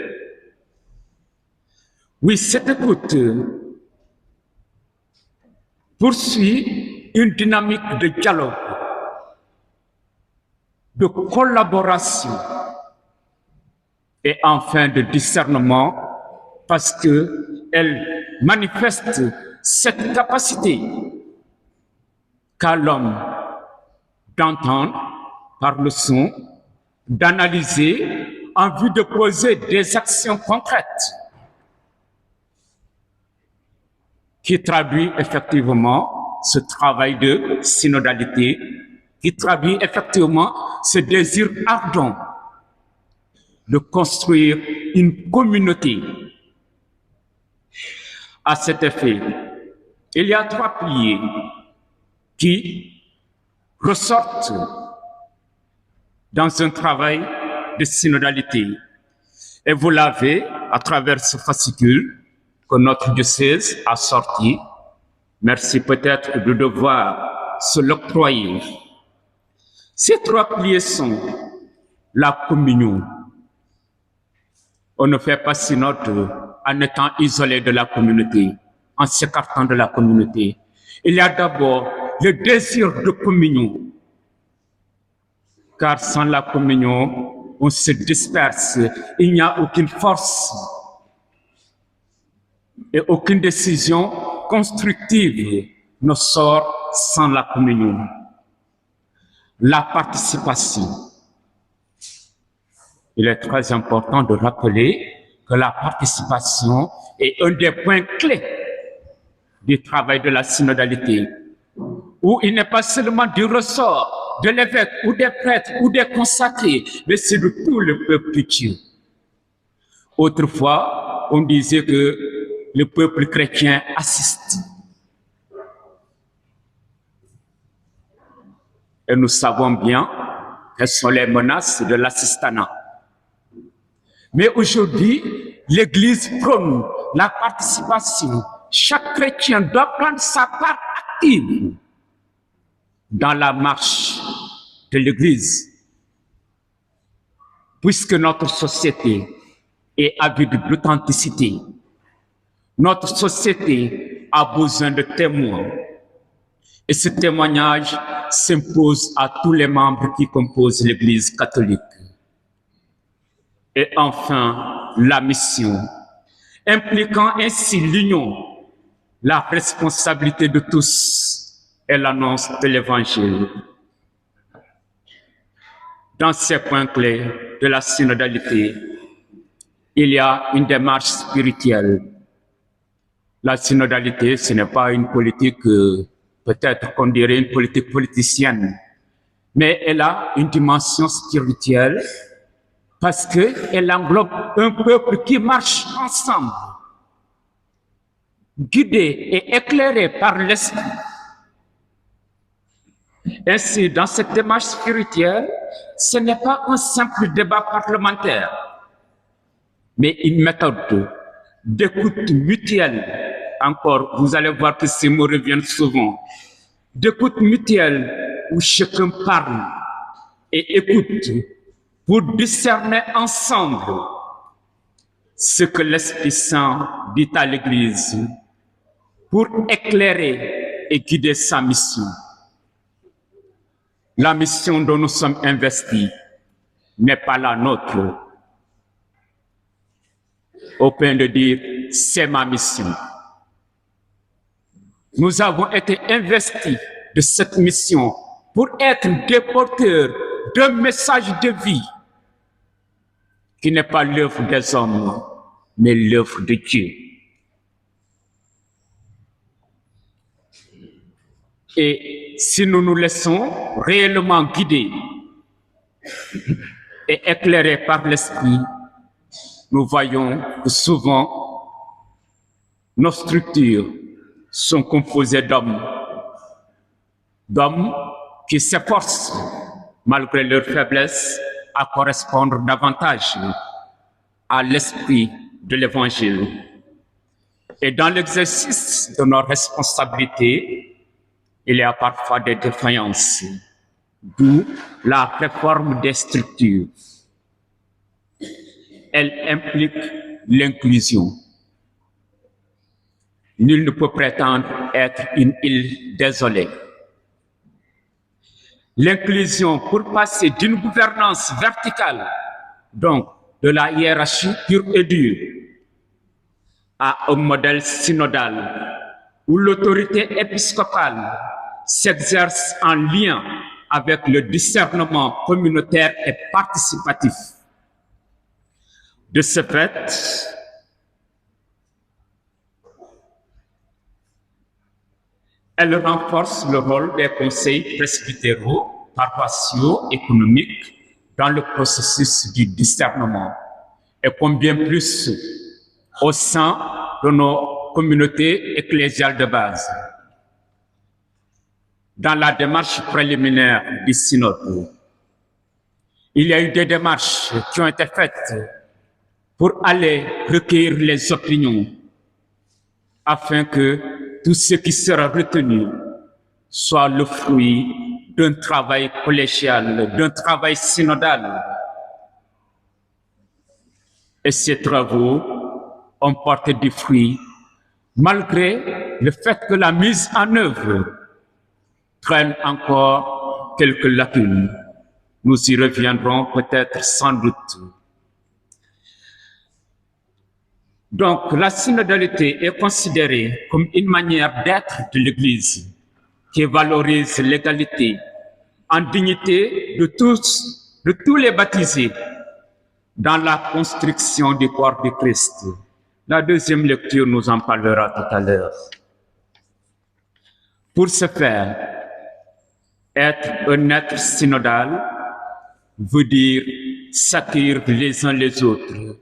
Oui, cette écoute poursuit une dynamique de dialogue, de collaboration et enfin de discernement, parce qu'elle manifeste cette capacité qu'a l'homme d'entendre par le son, d'analyser en vue de poser des actions concrètes qui traduit effectivement ce travail de synodalité, qui traduit effectivement ce désir ardent de construire une communauté. À cet effet, il y a 3 piliers qui ressortent dans un travail de synodalité. Et vous l'avez à travers ce fascicule que notre diocèse a sorti. Merci peut-être de devoir se l'octroyer. Ces 3 piliers sont la communion. On ne fait pas synode en étant isolé de la communauté, en s'écartant de la communauté. Il y a d'abord le désir de communion. Car sans la communion, on se disperse. Il n'y a aucune force et aucune décision constructive ne sort sans la communion. La participation. Il est très important de rappeler que la participation est un des points clés du travail de la synodalité, où il n'est pas seulement du ressort de l'évêque ou des prêtres ou des consacrés, mais c'est de tout le peuple de Dieu. Autrefois, on disait que le peuple chrétien assiste. Et nous savons bien quelles sont les menaces de l'assistanat. Mais aujourd'hui, l'Église prône la participation. Chaque chrétien doit prendre sa part active dans la marche de l'Église, puisque notre société est avide d'authenticité. Notre société a besoin de témoins. Et ce témoignage s'impose à tous les membres qui composent l'Église catholique. Et enfin, la mission, impliquant ainsi l'union, la responsabilité de tous et l'annonce de l'Évangile. Dans ces points clés, de la synodalité, il y a une démarche spirituelle. La synodalité, ce n'est pas une politique, peut-être qu'on dirait une politique politicienne, mais elle a une dimension spirituelle parce qu'elle englobe un peuple qui marche ensemble, guidé et éclairé par l'Esprit. Ainsi, dans cette démarche spirituelle, ce n'est pas un simple débat parlementaire, mais une méthode d'écoute mutuelle. Encore, vous allez voir que ces mots reviennent souvent. D'écoute mutuelle où chacun parle et écoute pour discerner ensemble ce que l'Esprit Saint dit à l'Église pour éclairer et guider sa mission. La mission dont nous sommes investis n'est pas la nôtre, au point de dire « c'est ma mission ». Nous avons été investis de cette mission pour être des porteurs d'un message de vie qui n'est pas l'œuvre des hommes, mais l'œuvre de Dieu. Et si nous nous laissons réellement guider et éclairer par l'Esprit, nous voyons que souvent nos structures sont composées d'hommes qui s'efforcent, malgré leur faiblesse, à correspondre davantage à l'esprit de l'Évangile. Et dans l'exercice de nos responsabilités, il y a parfois des défaillances, d'où la réforme des structures. Elle implique l'inclusion. Nul ne peut prétendre être une île désolée. L'inclusion pour passer d'une gouvernance verticale, donc de la hiérarchie pure et dure, à un modèle synodal où l'autorité épiscopale s'exerce en lien avec le discernement communautaire et participatif. De ce fait, elle renforce le rôle des conseils presbytéraux, paroissiaux, économiques dans le processus du discernement, et combien plus au sein de nos communautés ecclésiales de base. Dans la démarche préliminaire du synode, il y a eu des démarches qui ont été faites pour aller recueillir les opinions afin que tout ce qui sera retenu soit le fruit d'un travail collégial, d'un travail synodal. Et ces travaux ont porté du fruit, malgré le fait que la mise en œuvre traîne encore quelques lacunes. Nous y reviendrons peut-être sans doute. Donc, la synodalité est considérée comme une manière d'être de l'Église qui valorise l'égalité en dignité de tous les baptisés dans la construction du corps du Christ. La deuxième lecture nous en parlera tout à l'heure. Pour ce faire, être un être synodal veut dire s'accueillir les uns les autres,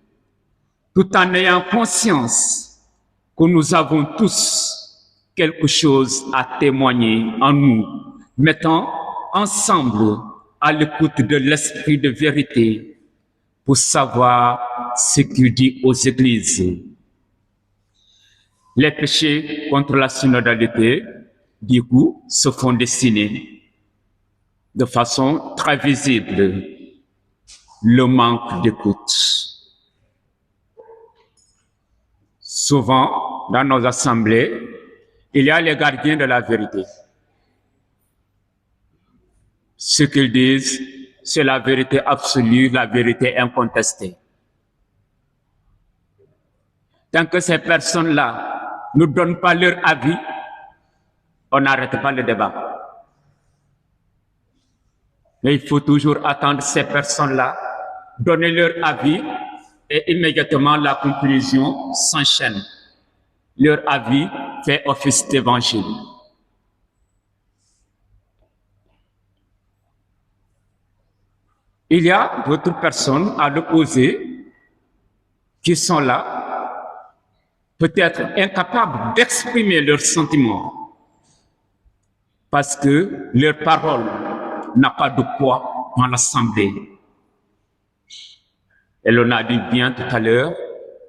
tout en ayant conscience que nous avons tous quelque chose à témoigner en nous, mettant ensemble à l'écoute de l'esprit de vérité pour savoir ce qu'il dit aux églises. Les péchés contre la synodalité, du coup, se font dessiner de façon très visible, le manque d'écoute. Souvent, dans nos assemblées, il y a les gardiens de la vérité. Ce qu'ils disent, c'est la vérité absolue, la vérité incontestée. Tant que ces personnes-là ne donnent pas leur avis, on n'arrête pas le débat. Mais il faut toujours attendre ces personnes-là donner leur avis et immédiatement la conclusion s'enchaîne. Leur avis fait office d'évangile. Il y a d'autres personnes à l'opposé qui sont là, peut-être incapables d'exprimer leurs sentiments parce que leur parole n'a pas de poids dans l'Assemblée. Et l'on a dit bien tout à l'heure,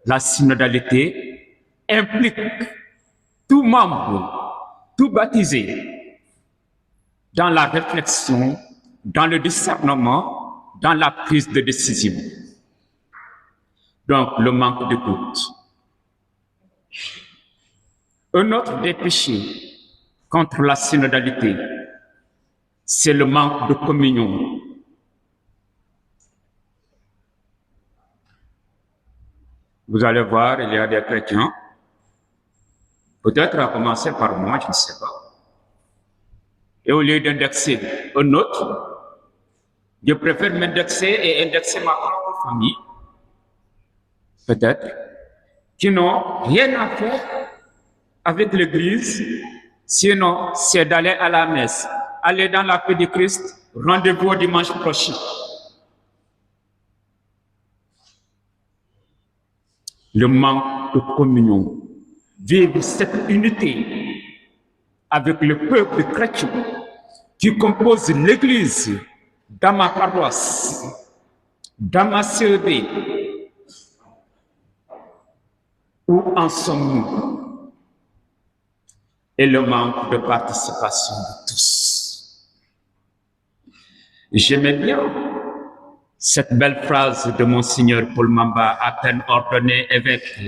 la synodalité implique tout membre, tout baptisé dans la réflexion, dans le discernement, dans la prise de décision. Donc, le manque d'écoute. Un autre des péchés contre la synodalité, c'est le manque de communion. Vous allez voir, il y a des chrétiens, peut-être à commencer par moi, je ne sais pas. Et au lieu d'indexer un autre, je préfère m'indexer et indexer ma propre famille, peut-être, qui n'ont rien à faire avec l'Église, sinon c'est d'aller à la messe, aller dans la paix de Christ, rendez-vous au dimanche prochain. Le manque de communion, vivre cette unité avec le peuple chrétien qui compose l'Église dans ma paroisse, dans ma CEB. Où en sommes-nous? Et le manque de participation de tous. J'aimais bien cette belle phrase de Monseigneur Paul Mamba, à peine ordonné évêque,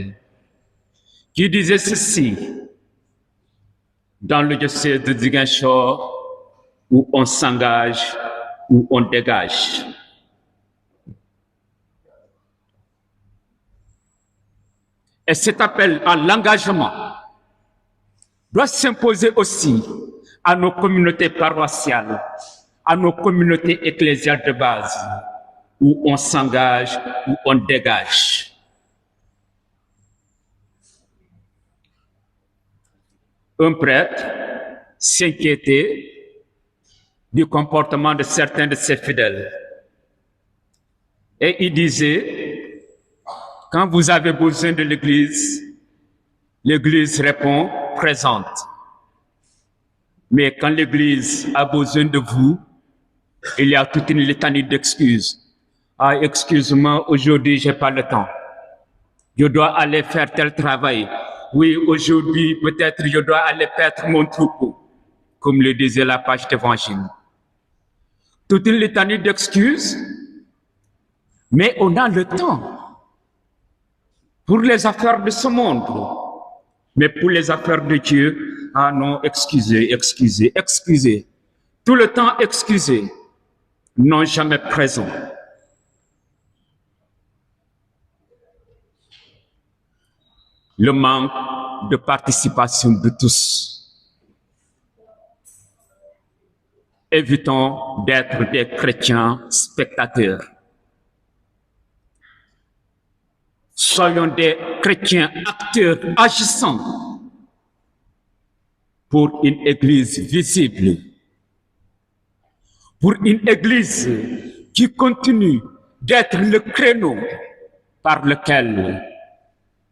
qui disait ceci dans le diocèse de Ziguinchor, où on s'engage, où on dégage. Et cet appel à l'engagement doit s'imposer aussi à nos communautés paroissiales, à nos communautés ecclésiales de base, où on s'engage, où on dégage. Un prêtre s'inquiétait du comportement de certains de ses fidèles. Et il disait, quand vous avez besoin de l'Église, l'Église répond présente. Mais quand l'Église a besoin de vous, il y a toute une litanie d'excuses. Ah, excuse-moi, aujourd'hui, j'ai pas le temps. Je dois aller faire tel travail. Oui, aujourd'hui, peut-être je dois aller perdre mon troupeau, comme le disait la page d'évangile. Toute une litanie d'excuses, mais on a le temps pour les affaires de ce monde. Mais pour les affaires de Dieu, ah non, excusez, excusez, excusez. Tout le temps excusez, non jamais présent. Le manque de participation de tous. Évitons d'être des chrétiens spectateurs. Soyons des chrétiens acteurs agissants pour une église visible, pour une église qui continue d'être le créneau par lequel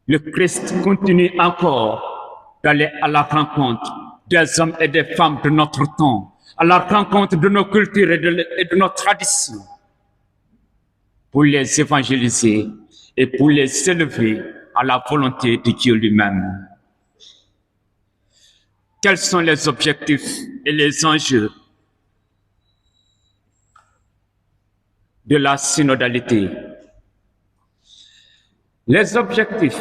le Christ continue encore d'aller à la rencontre des hommes et des femmes de notre temps, à la rencontre de nos cultures et de nos traditions, pour les évangéliser et pour les élever à la volonté de Dieu lui-même. Quels sont les objectifs et les enjeux de la synodalité? Les objectifs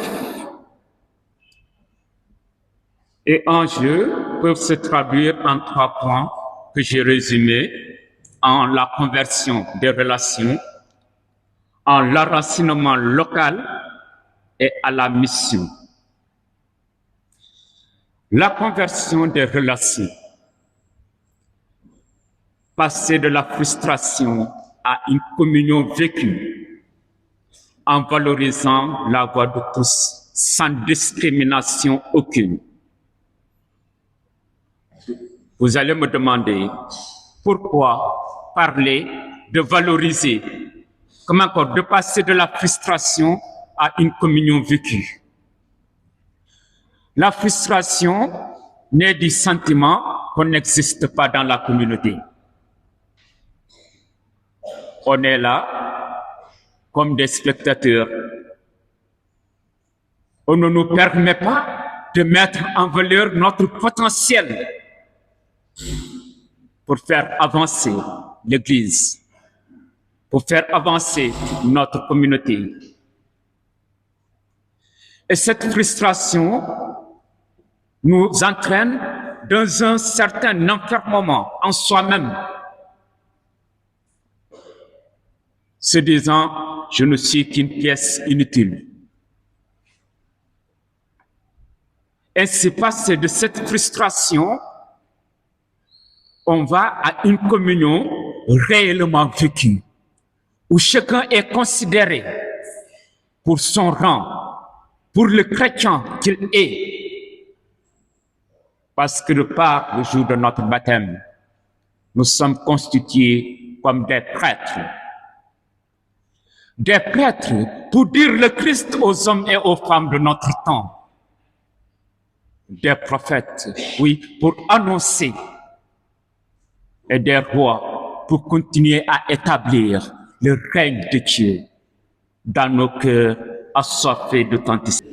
et enjeux peuvent se traduire en 3 points que j'ai résumés en la conversion des relations, en l'enracinement local et à la mission. La conversion des relations. Passer de la frustration à une communion vécue en valorisant la voix de tous sans discrimination aucune. Vous allez me demander pourquoi parler de valoriser, comment encore de passer de la frustration à une communion vécue. La frustration naît du sentiment qu'on n'existe pas dans la communauté. On est là comme des spectateurs. On ne nous permet pas de mettre en valeur notre potentiel pour faire avancer l'Église, pour faire avancer notre communauté. Et cette frustration nous entraîne dans un certain enfermement en soi-même, se disant « je ne suis qu'une pièce inutile ». Et c'est passé de cette frustration, on va à une communion réellement vécue, où chacun est considéré pour son rang, pour le chrétien qu'il est. Parce que de par le jour de notre baptême, nous sommes constitués comme des prêtres. Des prêtres pour dire le Christ aux hommes et aux femmes de notre temps. Des prophètes, oui, pour annoncer. Et des rois pour continuer à établir le règne de Dieu dans nos cœurs assoiffés d'authenticité.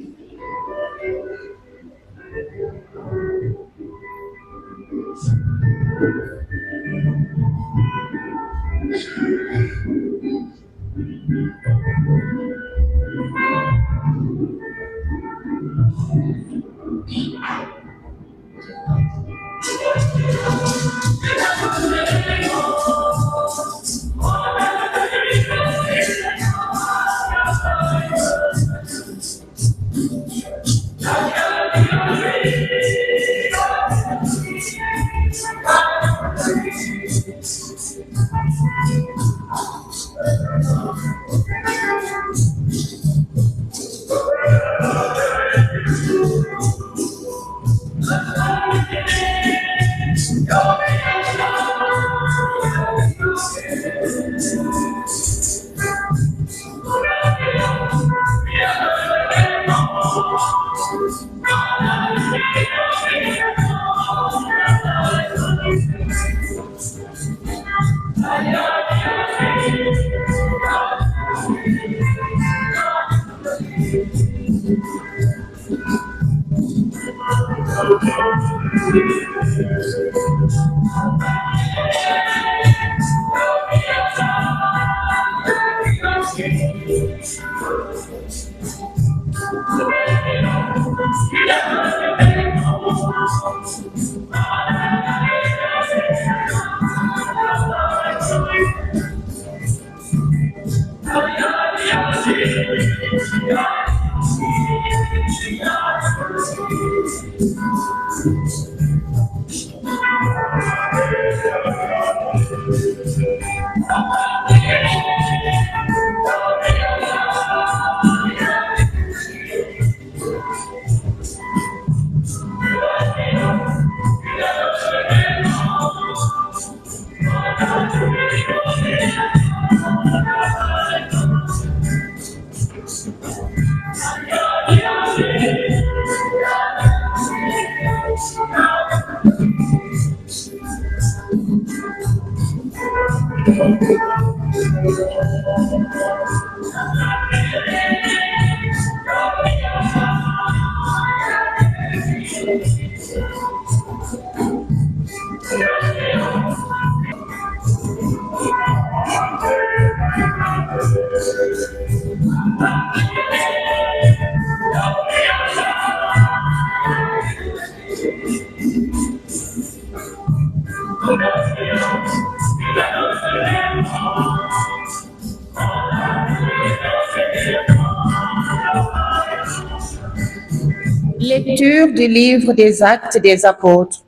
Lecture du livre des Actes des Apôtres.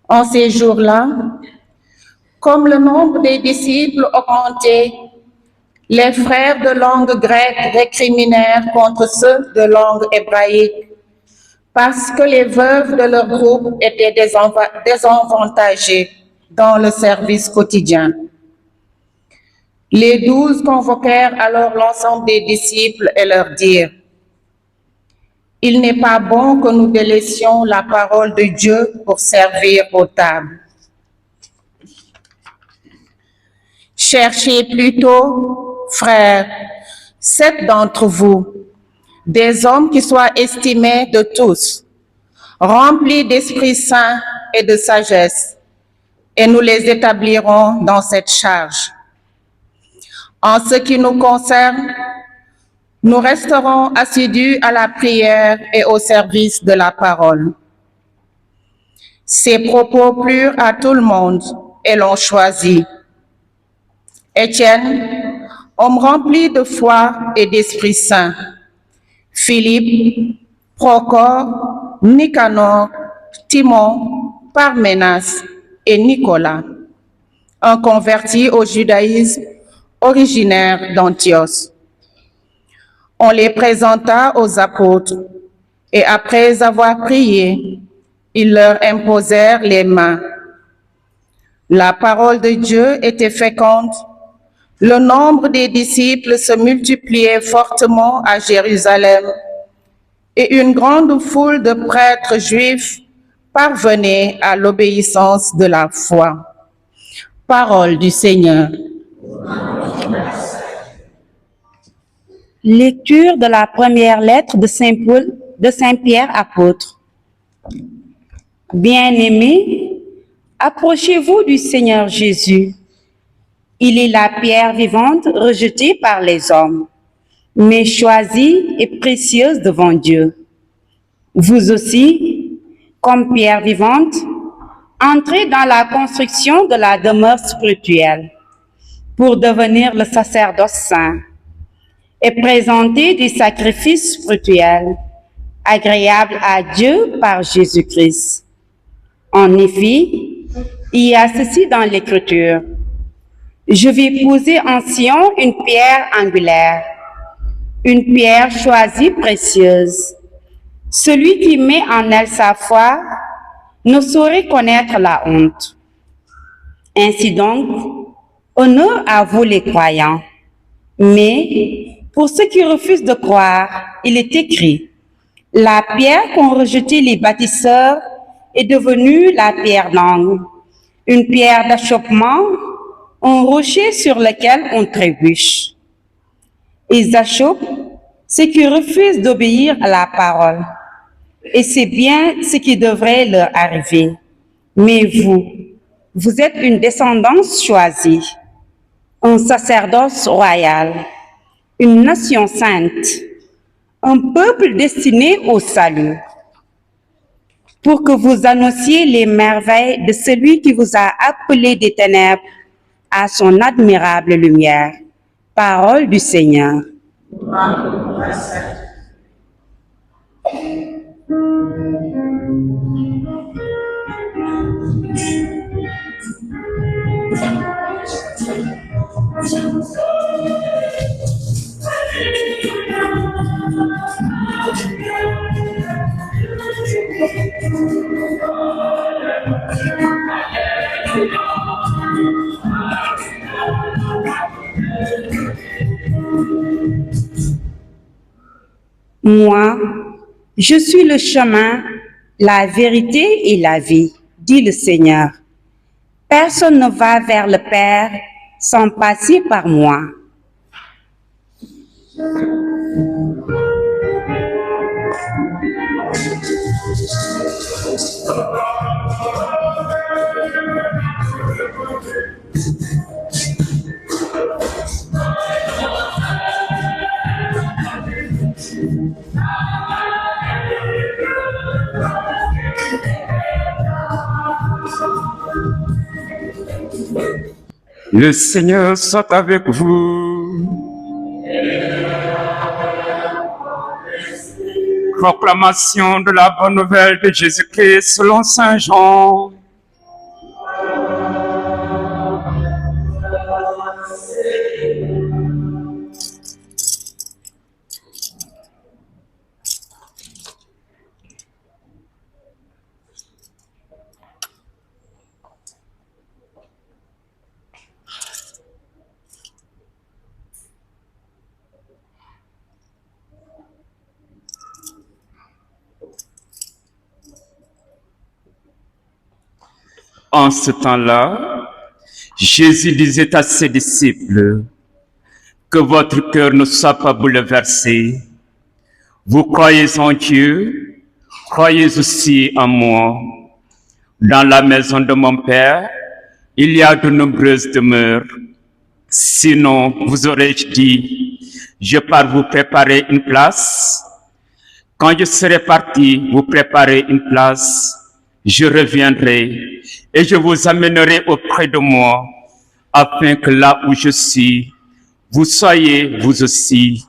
En ces jours-là, comme le nombre des disciples augmentait, Les frères de langue grecque récriminèrent contre ceux de langue hébraïque parce que les veuves de leur groupe étaient désavantagées dans le service quotidien. Les 12 convoquèrent alors l'ensemble des disciples et leur dirent: il n'est pas bon que nous délaissions la parole de Dieu pour servir aux tables. Cherchez plutôt, frères, 7 d'entre vous, des hommes qui soient estimés de tous, remplis d'Esprit Saint et de sagesse, et nous les établirons dans cette charge. En ce qui nous concerne, nous resterons assidus à la prière et au service de la parole. Ces propos plurent à tout le monde et l'ont choisi. Étienne, homme rempli de foi et d'Esprit Saint. Philippe, Procore, Nicanor, Timon, Parménas et Nicolas, un converti au judaïsme originaire d'Antioche. On les présenta aux apôtres et après avoir prié, ils leur imposèrent les mains. La parole de Dieu était féconde. Le nombre des disciples se multipliait fortement à Jérusalem et une grande foule de prêtres juifs parvenait à l'obéissance de la foi. Parole du Seigneur. Lecture de la première lettre de Saint Paul, de Saint Pierre apôtre. Bien-aimés, approchez-vous du Seigneur Jésus. Il est la pierre vivante rejetée par les hommes, mais choisie et précieuse devant Dieu. Vous aussi, comme pierre vivante, entrez dans la construction de la demeure spirituelle pour devenir le sacerdoce saint et présenter des sacrifices spirituels agréables à Dieu par Jésus-Christ. En effet, il y a ceci dans l'Écriture: je vais poser en Sion une pierre angulaire, une pierre choisie précieuse. Celui qui met en elle sa foi ne saurait connaître la honte. Ainsi donc, honneur à vous les croyants. Mais pour ceux qui refusent de croire, il est écrit: la pierre qu'ont rejetée les bâtisseurs est devenue la pierre d'angle, une pierre d'achoppement, un rocher sur lequel on trébuche. Ils achoppent ceux qui refusent d'obéir à la parole. Et c'est bien ce qui devrait leur arriver. Mais vous êtes une descendance choisie, un sacerdoce royal, une nation sainte, un peuple destiné au salut, pour que vous annonciez les merveilles de celui qui vous a appelé des ténèbres à son admirable lumière. Parole du Seigneur. Moi, je suis le chemin, la vérité et la vie, dit le Seigneur. Personne ne va vers le Père sans passer par moi. Le Seigneur soit avec vous. Proclamation de la bonne nouvelle de Jésus-Christ selon Saint Jean. En ce temps-là, Jésus disait à ses disciples, que votre cœur ne soit pas bouleversé. Vous croyez en Dieu, croyez aussi en moi. Dans la maison de mon Père, il y a de nombreuses demeures. Sinon, vous aurais-je dit, je pars vous préparer une place. Quand je serai parti vous préparer une place, je reviendrai et je vous amènerai auprès de moi, afin que là où je suis, vous soyez vous aussi.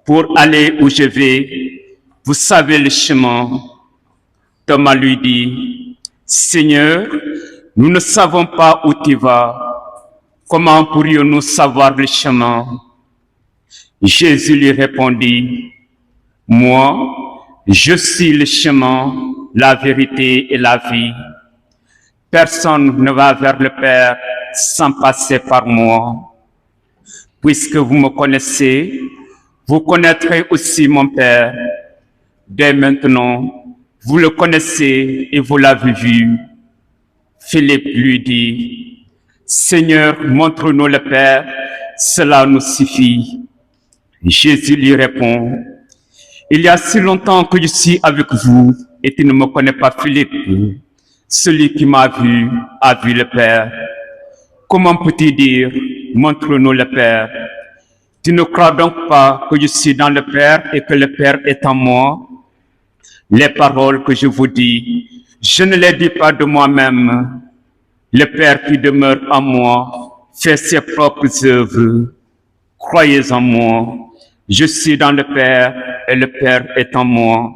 Pour aller où je vais, vous savez le chemin. Thomas lui dit, Seigneur, nous ne savons pas où tu vas. Comment pourrions-nous savoir le chemin? Jésus lui répondit, moi, je suis le chemin, la vérité et la vie. Personne ne va vers le Père sans passer par moi. Puisque vous me connaissez, vous connaîtrez aussi mon Père. Dès maintenant, vous le connaissez et vous l'avez vu. Philippe lui dit, Seigneur, montre-nous le Père, cela nous suffit. Jésus lui répond, il y a si longtemps que je suis avec vous et tu ne me connais pas, Philippe. Celui qui m'a vu a vu le Père. Comment peux-tu dire, montre-nous le Père? Tu ne crois donc pas que je suis dans le Père et que le Père est en moi? Les paroles que je vous dis, je ne les dis pas de moi-même. Le Père qui demeure en moi fait ses propres œuvres. Croyez en moi. Je suis dans le Père et le Père est en moi.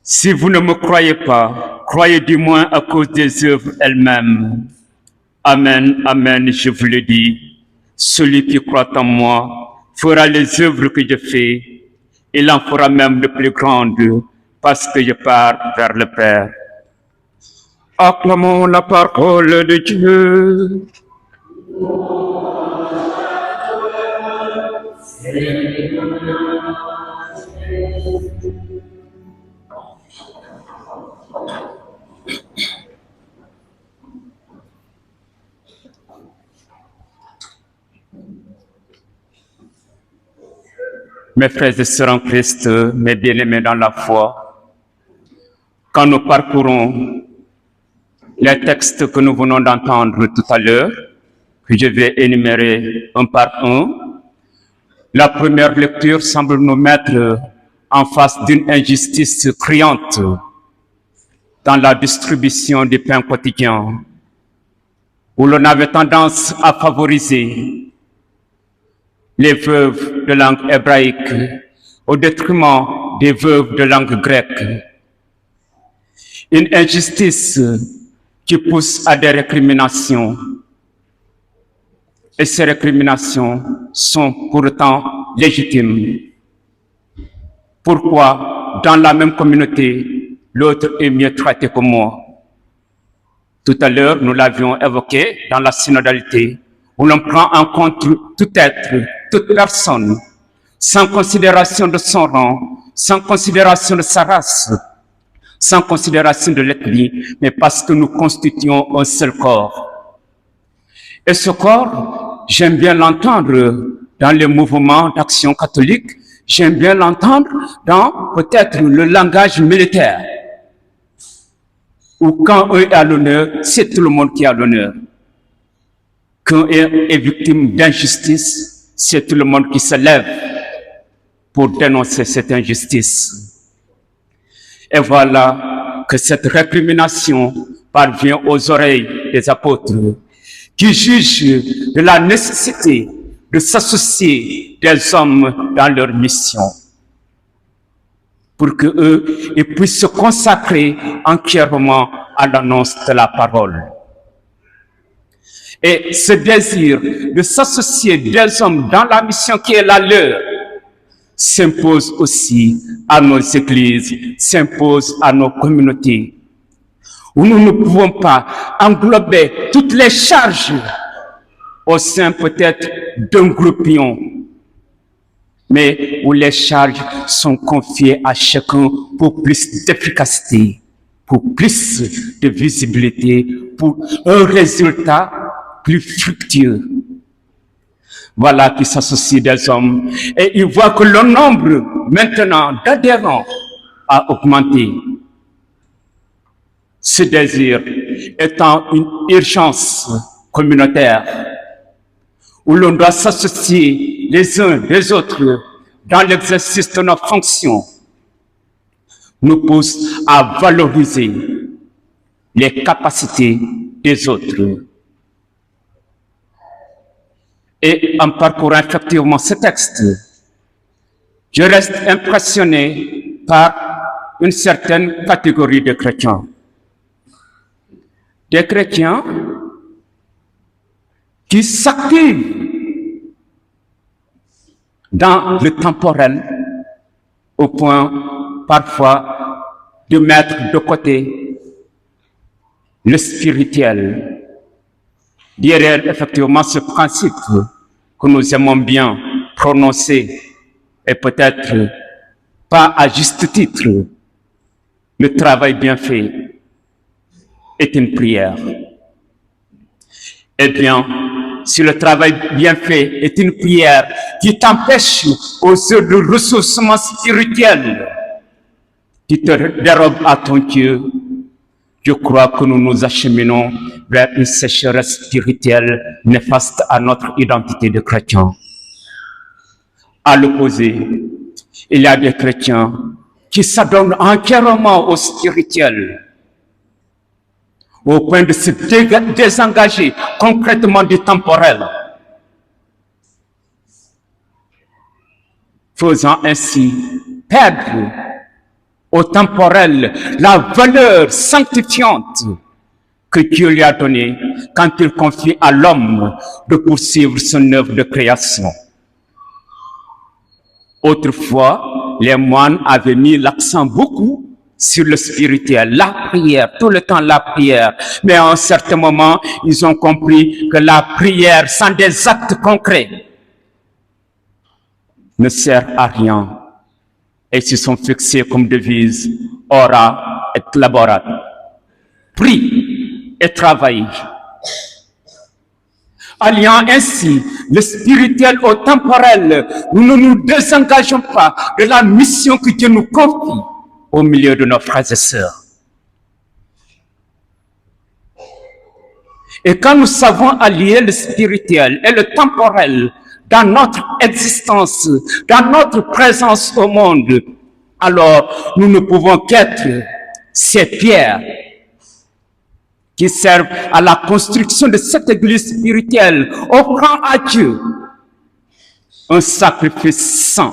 Si vous ne me croyez pas, croyez du moins à cause des œuvres elles-mêmes. Amen, amen, je vous le dis. Celui qui croit en moi fera les œuvres que je fais. Il en fera même de plus grandes parce que je pars vers le Père. Acclamons la parole de Dieu. Mes frères et sœurs en Christ, mes bien-aimés dans la foi, quand nous parcourons les textes que nous venons d'entendre tout à l'heure, que je vais énumérer un par un, la première lecture semble nous mettre en face d'une injustice criante dans la distribution du pain quotidien, où l'on avait tendance à favoriser les veuves de langue hébraïque au détriment des veuves de langue grecque. Une injustice qui pousse à des récriminations. Et ces récriminations sont pourtant légitimes. Pourquoi, dans la même communauté, l'autre est mieux traité que moi? Tout à l'heure, nous l'avions évoqué dans la synodalité, où l'on prend en compte tout être, toute personne, sans considération de son rang, sans considération de sa race, sans considération de l'ethnie, mais parce que nous constituons un seul corps. Et ce corps, j'aime bien l'entendre dans les mouvements d'action catholique, j'aime bien l'entendre dans peut-être le langage militaire, où quand un est à l'honneur, c'est tout le monde qui est à l'honneur. Quand un est victime d'injustice, c'est tout le monde qui se lève pour dénoncer cette injustice. Et voilà que cette récrimination parvient aux oreilles des apôtres, qui jugent de la nécessité de s'associer des hommes dans leur mission, pour qu'eux puissent se consacrer entièrement à l'annonce de la parole. Et ce désir de s'associer des hommes dans la mission qui est la leur s'impose aussi à nos églises, s'impose à nos communautés, où nous ne pouvons pas englober toutes les charges au sein peut-être d'un groupillon, mais où les charges sont confiées à chacun pour plus d'efficacité, pour plus de visibilité, pour un résultat plus fructueux. Voilà qui s'associe des hommes et ils voient que le nombre maintenant d'adhérents a augmenté. Ce désir étant une urgence communautaire où l'on doit s'associer les uns des autres dans l'exercice de nos fonctions, nous pousse à valoriser les capacités des autres. Et en parcourant effectivement ce texte, je reste impressionné par une certaine catégorie de chrétiens. Des chrétiens qui s'activent dans le temporel au point parfois de mettre de côté le spirituel. Derrière effectivement ce principe que nous aimons bien prononcer et peut-être pas à juste titre, le travail bien fait est une prière. Eh bien, si le travail bien fait est une prière qui t'empêche aux yeux de ressourcement spirituel, qui te dérobe à ton Dieu, je crois que nous nous acheminons vers une sécheresse spirituelle néfaste à notre identité de chrétien. À l'opposé, il y a des chrétiens qui s'adonnent entièrement au spirituel, au point de se désengager concrètement du temporel, faisant ainsi perdre au temporel la valeur sanctifiante que Dieu lui a donnée quand il confie à l'homme de poursuivre son œuvre de création. Autrefois, les moines avaient mis l'accent beaucoup sur le spirituel, la prière, tout le temps la prière. Mais à un certain moment, ils ont compris que la prière sans des actes concrets ne sert à rien. Et ils se sont fixés comme devise ora et labora. Prie et travaille. Alliant ainsi le spirituel au temporel, nous ne nous désengageons pas de la mission que Dieu nous confie au milieu de nos frères et sœurs. Et quand nous savons allier le spirituel et le temporel dans notre existence, dans notre présence au monde, alors nous ne pouvons qu'être ces pierres qui servent à la construction de cette église spirituelle, offrant à Dieu un sacrifice saint.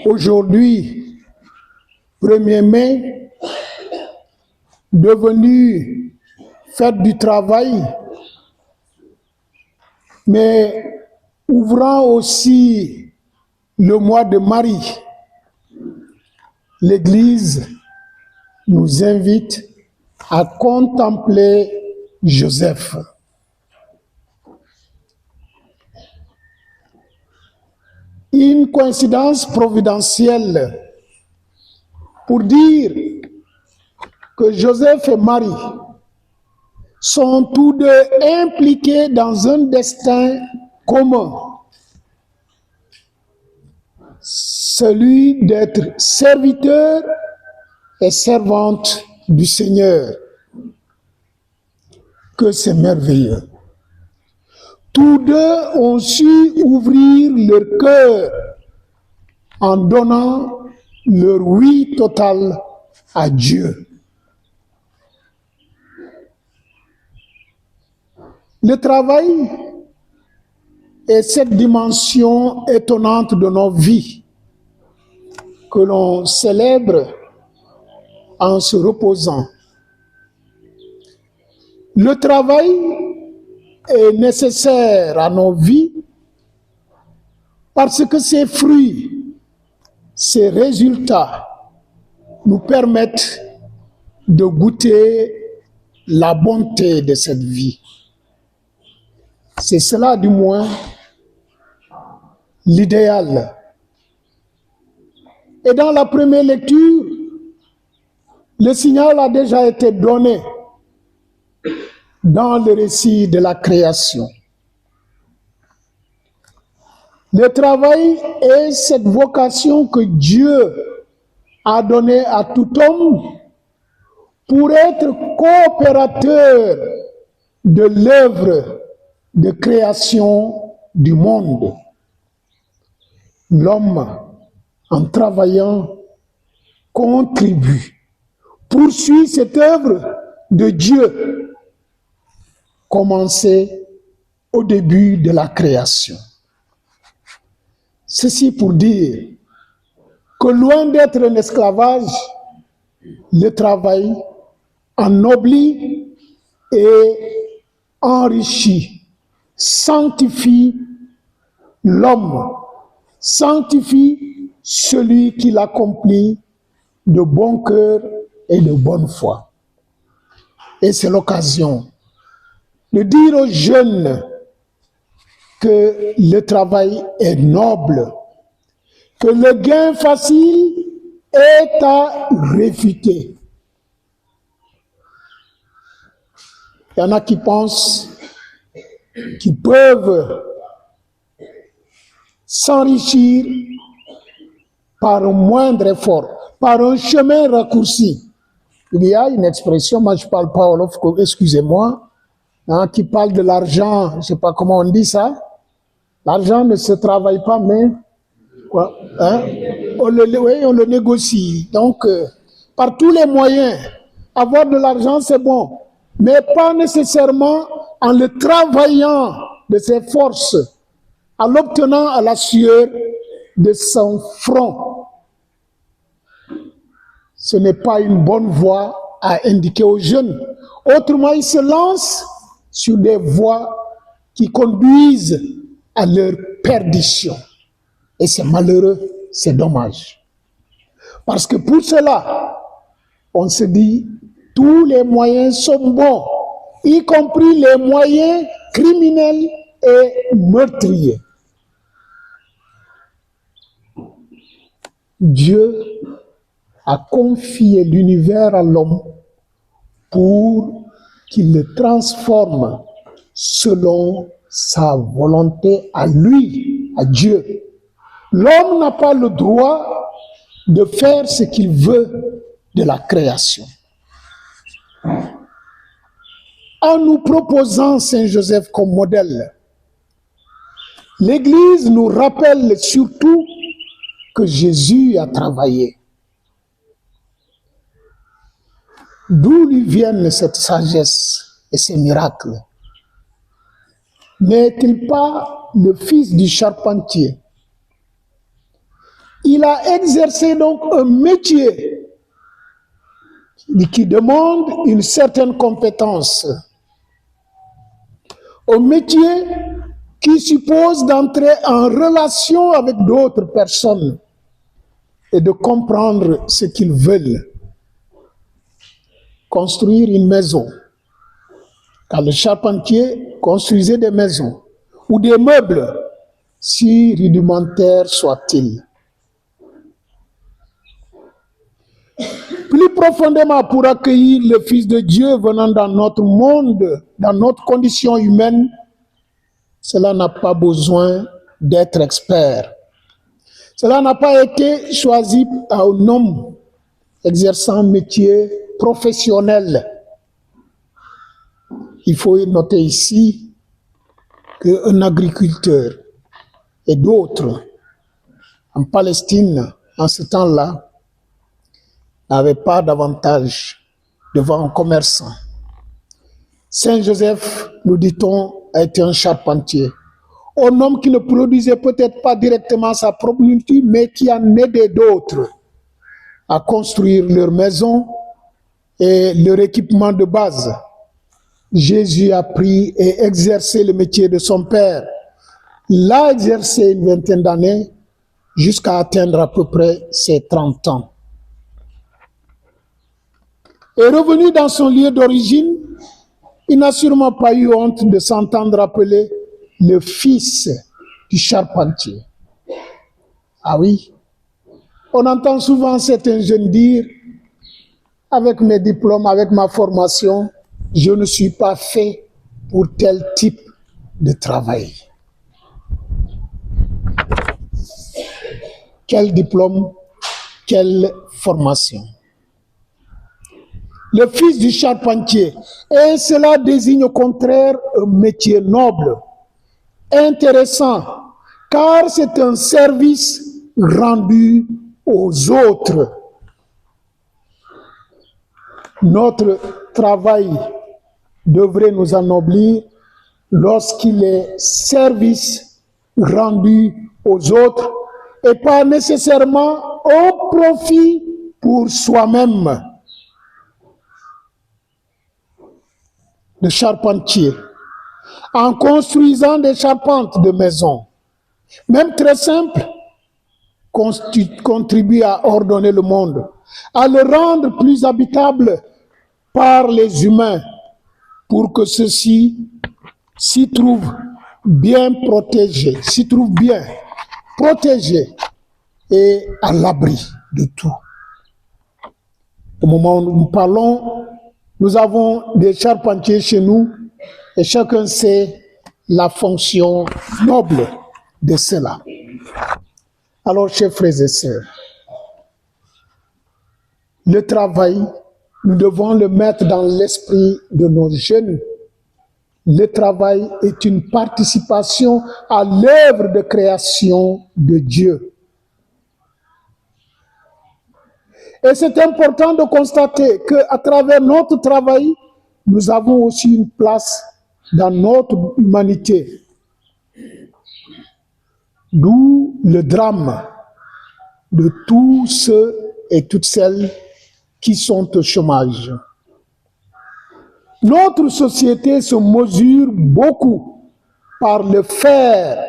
Aujourd'hui, 1er mai, devenu fête du travail, mais ouvrant aussi le mois de Marie, l'Église nous invite à contempler Joseph. Une coïncidence providentielle pour dire que Joseph et Marie sont tous deux impliqués dans un destin commun, celui d'être serviteurs et servantes du Seigneur. Que c'est merveilleux. Tous deux ont su ouvrir leur cœur en donnant leur oui total à Dieu. Le travail est cette dimension étonnante de nos vies que l'on célèbre en se reposant. Le travail est nécessaire à nos vies parce que ses fruits, ses résultats nous permettent de goûter la bonté de cette vie. C'est cela, du moins, l'idéal. Et dans la première lecture, le signal a déjà été donné dans le récit de la création. Le travail est cette vocation que Dieu a donnée à tout homme pour être coopérateur de l'œuvre de création du monde. L'homme, en travaillant, contribue, poursuit cette œuvre de Dieu, commencée au début de la création. Ceci pour dire que loin d'être un esclavage, le travail ennoblit et enrichit, sanctifie l'homme, sanctifie celui qui l'accomplit de bon cœur et de bonne foi. Et c'est l'occasion de dire aux jeunes que le travail est noble, que le gain facile est à réfuter. Il y en a qui pensent qu'ils peuvent s'enrichir par un moindre effort, par un chemin raccourci. Il y a une expression, moi je ne parle pas wolof, excusez-moi, hein, qui parle de l'argent, je ne sais pas comment on dit ça. L'argent ne se travaille pas, mais quoi, hein? On le négocie. Donc, par tous les moyens, avoir de l'argent, c'est bon, mais pas nécessairement en le travaillant de ses forces, en l'obtenant à la sueur de son front. Ce n'est pas une bonne voie à indiquer aux jeunes. Autrement, ils se lancent sur des voies qui conduisent à leur perdition. Et c'est malheureux, c'est dommage. Parce que pour cela, on se dit, tous les moyens sont bons, y compris les moyens criminels et meurtriers. Dieu a confié l'univers à l'homme pour qu'il le transforme selon sa volonté à lui, à Dieu. L'homme n'a pas le droit de faire ce qu'il veut de la création. En nous proposant Saint Joseph comme modèle, l'Église nous rappelle surtout que Jésus a travaillé. D'où lui viennent cette sagesse et ces miracles? N'est-il pas le fils du charpentier? Il a exercé donc un métier qui demande une certaine compétence. Un métier qui suppose d'entrer en relation avec d'autres personnes et de comprendre ce qu'ils veulent. Construire une maison, car le charpentier construisait des maisons ou des meubles, si rudimentaires soient-ils. Plus profondément, pour accueillir le Fils de Dieu venant dans notre monde, dans notre condition humaine, cela n'a pas besoin d'être expert. Cela n'a pas été choisi à un homme exerçant un métier professionnel. Il faut noter ici qu'un agriculteur et d'autres en Palestine, en ce temps-là, n'avaient pas d'avantage devant un commerçant. Saint Joseph, nous dit-on, a été un charpentier. Un homme qui ne produisait peut-être pas directement sa propre nourriture, mais qui en aidait d'autres à construire leur maison et leur équipement de base. Jésus a pris et exercé le métier de son Père. L'a exercé une vingtaine d'années jusqu'à atteindre à peu près ses 30 ans. Et revenu dans son lieu d'origine, il n'a sûrement pas eu honte de s'entendre appeler le fils du charpentier. Ah oui, on entend souvent certains jeunes dire, avec mes diplômes, avec ma formation, je ne suis pas fait pour tel type de travail. Quel diplôme, quelle formation. Le fils du charpentier, et cela désigne au contraire un métier noble, intéressant, car c'est un service rendu aux autres. Notre travail devrait nous ennoblir lorsqu'il est service rendu aux autres et pas nécessairement au profit pour soi-même. Le charpentier, en construisant des charpentes de maison, même très simples, contribue à ordonner le monde, à le rendre plus habitable par les humains, pour que ceux-ci s'y trouvent bien protégés, et à l'abri de tout. Au moment où nous parlons, nous avons des charpentiers chez nous et chacun sait la fonction noble de cela. Alors, chers frères et sœurs, le travail, nous devons le mettre dans l'esprit de nos jeunes. Le travail est une participation à l'œuvre de création de Dieu. Et c'est important de constater qu'à travers notre travail, nous avons aussi une place dans notre humanité. D'où le drame de tous ceux et toutes celles qui sont au chômage. Notre société se mesure beaucoup par le faire,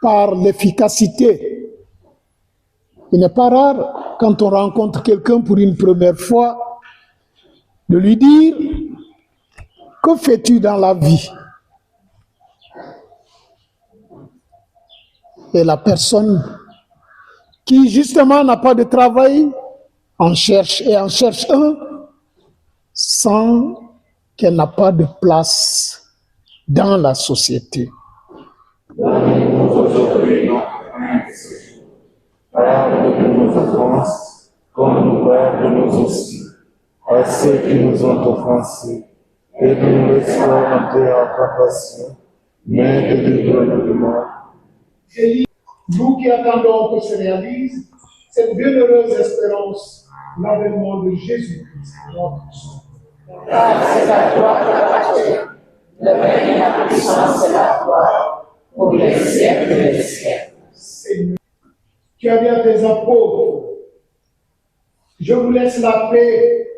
par l'efficacité. Il n'est pas rare, quand on rencontre quelqu'un pour une première fois, de lui dire « Que fais-tu dans la vie ?» Et la personne qui justement n'a pas de travail en cherche un sans qu'elle n'a pas de place dans la société. Donne-nous aujourd'hui notre pain. Pardonne nos offenses, comme nous pardonnons aussi à ceux qui nous ont offensés, et ne nous laisse pas entrer en tentation, mais délivre-nous du mal. Nous qui attendons que se réalise cette bienheureuse espérance, l'avènement de Jésus-Christ, notre Sauveur. Car c'est à toi qu'appartient le règne, la puissance et la gloire pour les siècles des siècles. Seigneur, tu as dit à tes apôtres, je vous laisse la paix,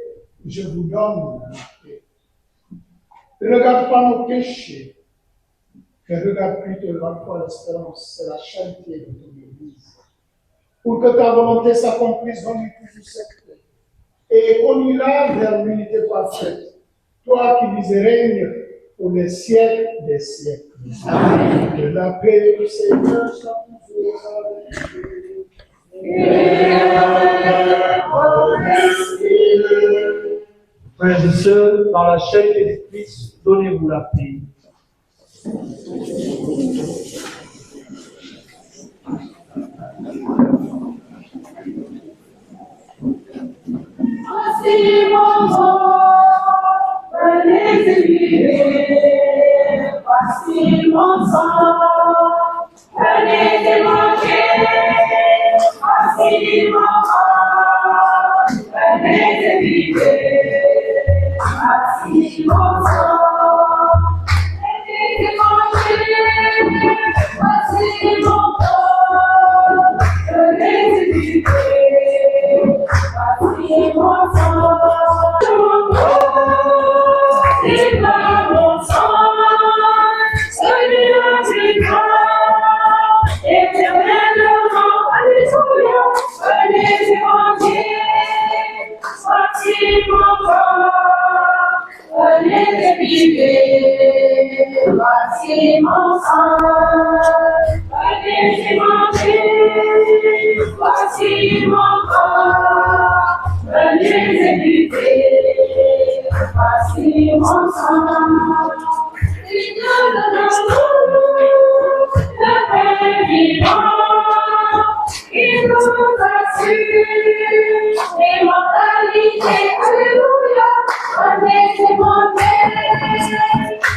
je vous donne la paix. Ne regarde pas nos péchés, mais regarde plutôt la foi, l'espérance, c'est la charité de ton Église. Pour que ta volonté s'accomplisse dans toujours cette paix. Et conduis-la vers l'unité parfaite, toi qui vis et règnes pour les siècles des siècles. Amen. Que la paix du Seigneur soit toujours avec vous. Frères et sœurs, dans la chair et le Christ, donnez-vous la paix. Voici mon sang, venez et vivez. Voici mon sang, venez et mangez. Voici mon sang, venez et vivez. Voici mon sang, venez et mangez. Voici mon sang, venez et vivez. Voici mon sang, mon corps, voici mon sang. Venez et mangez, voici mon corps. Venez et buvez, voici mon sang. Il donne le pain vivant, il nous assure l'immortalité. Alléluia, venez et mangez,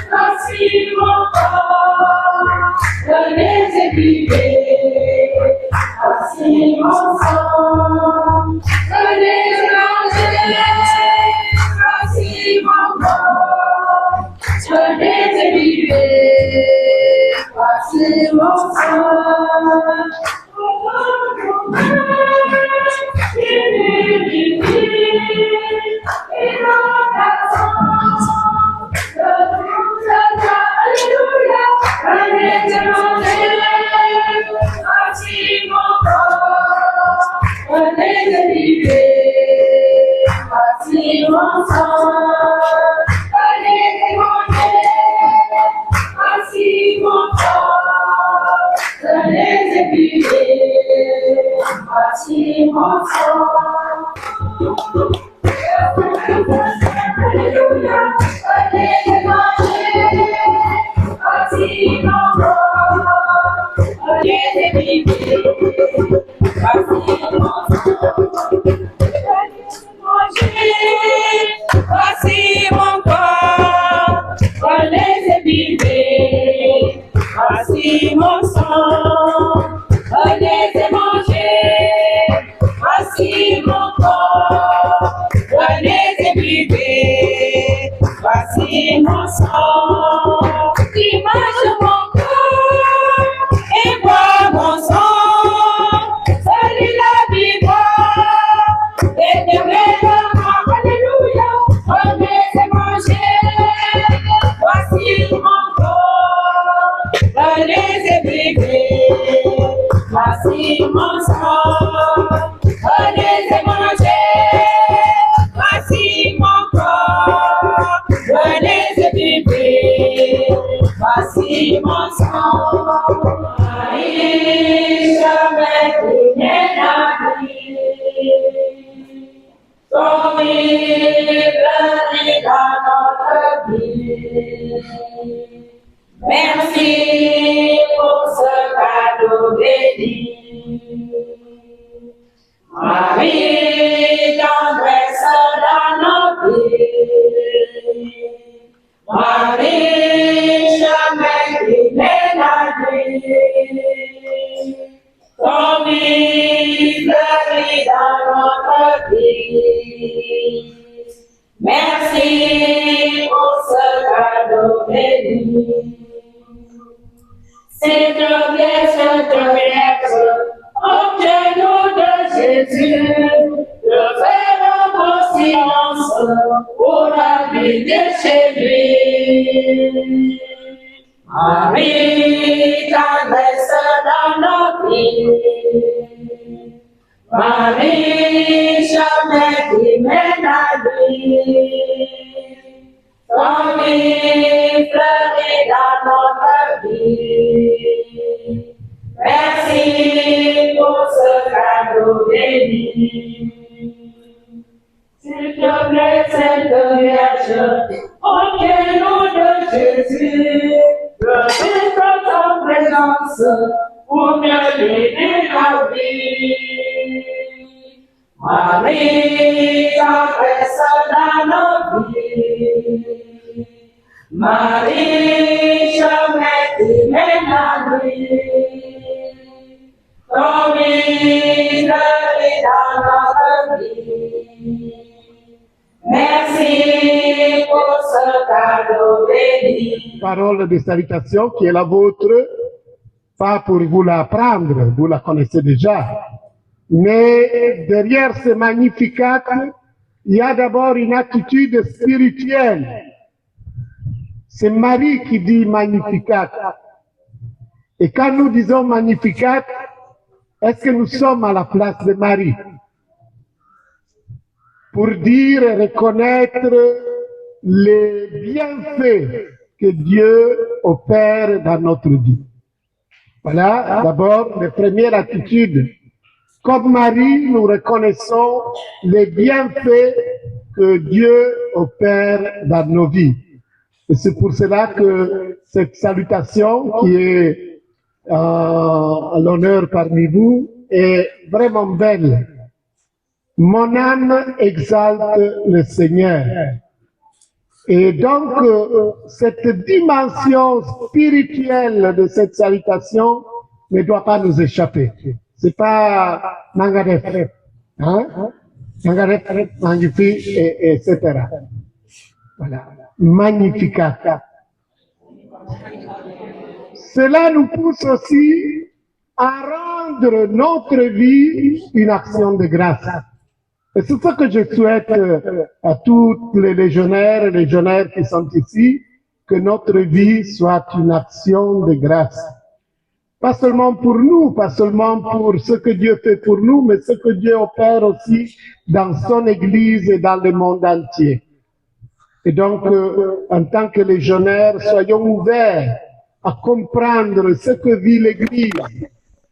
voici mon corps. Venez et buvez, voici mon sang. Venez et mangez, voici mon corps. Venez et vivez, voici mon sang. Alléluia, venez et mangez, voici mon corps. Venez et vivez, voici mon sang. Venez et mangez, voici mon corps. Venez et vivez, voici mon sang. Alléluia, venez et mangez, voici mon corps. Venez et vivez, voici mon sang. Voici mon corps, venez et vivez, voici mon sang, venez et mangez, voici mon corps, venez et vivez, voici mon sang, qui mange mon corps et boit mon sang, celui-là vivra et demeurera. Alléluia, venez et mangez, voici mon corps, venez et vivez, voici mon sang, venez et mangez, voici mon corps, venez et vivez, voici mon sang. Jamais rien n'a dit. Comme il brille dans notre vie. Merci pour ce cadeau béni. Marie, tendresse dans nos vies. Marie, jamais qui ménagée. Comme il brille dans notre vie. Merci pour ce cadeau béni. C'est trop bien, obtiens-nous de Jésus, le faire en silence pour habiter chez lui. Marie, tendresse dans nos vies. Marie, jamais qui mène à lui. Comme il fleurit dans notre vie. Merci pour ce cadeau béni. S'il te plaît, Sainte Vierge, obtiens-nous de Jésus, le but de ta présence, pour mieux vivre la vie. Marie, tendresse dans nos vies. Marie, jamais qui mène à lui. Comme il fleurit dans notre vie. Merci pour ce cadeau béni. Parole de salutation qui est la vôtre, pas pour vous l'apprendre, vous la connaissez déjà. Mais derrière ce magnificat, il y a d'abord une attitude spirituelle. C'est Marie qui dit magnificat. Et quand nous disons magnificat, est-ce que nous sommes à la place de Marie? Pour dire et reconnaître les bienfaits que Dieu opère dans notre vie. Voilà, d'abord, les premières attitudes. Comme Marie, nous reconnaissons les bienfaits que Dieu opère dans nos vies. Et c'est pour cela que cette salutation qui est à l'honneur parmi vous est vraiment belle. Mon âme exalte le Seigneur. Et donc, cette dimension spirituelle de cette salutation ne doit pas nous échapper. C'est pas Nangaref, hein? Nangaref, magnifique, etc. Voilà. Magnificat. Cela nous pousse aussi à rendre notre vie une action de grâce. Et c'est ça que je souhaite à tous les légionnaires et légionnaires qui sont ici, que notre vie soit une action de grâce. Pas seulement pour nous, pas seulement pour ce que Dieu fait pour nous, mais ce que Dieu opère aussi dans son Église et dans le monde entier. Et donc, en tant que légionnaires, soyons ouverts à comprendre ce que vit l'Église.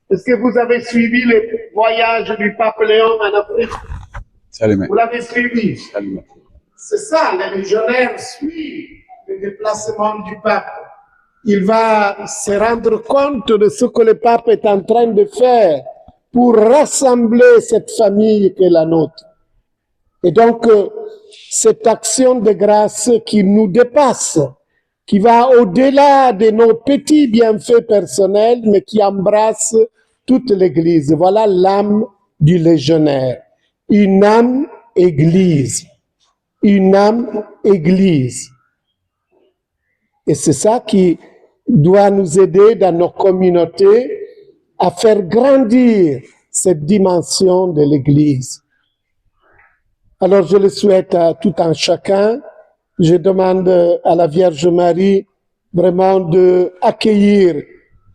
Est-ce que vous avez suivi les voyages du pape Léon en Afrique? Vous l'avez suivi? C'est ça, les légionnaires suivent le déplacement du pape. Il va se rendre compte de ce que le pape est en train de faire pour rassembler cette famille qui est la nôtre. Et donc, cette action de grâce qui nous dépasse, qui va au-delà de nos petits bienfaits personnels, mais qui embrasse toute l'Église. Voilà l'âme du légionnaire. Une âme Église. Une âme Église. Et c'est ça qui doit nous aider dans nos communautés à faire grandir cette dimension de l'Église. Alors je le souhaite à tout un chacun. Je demande à la Vierge Marie vraiment d'accueillir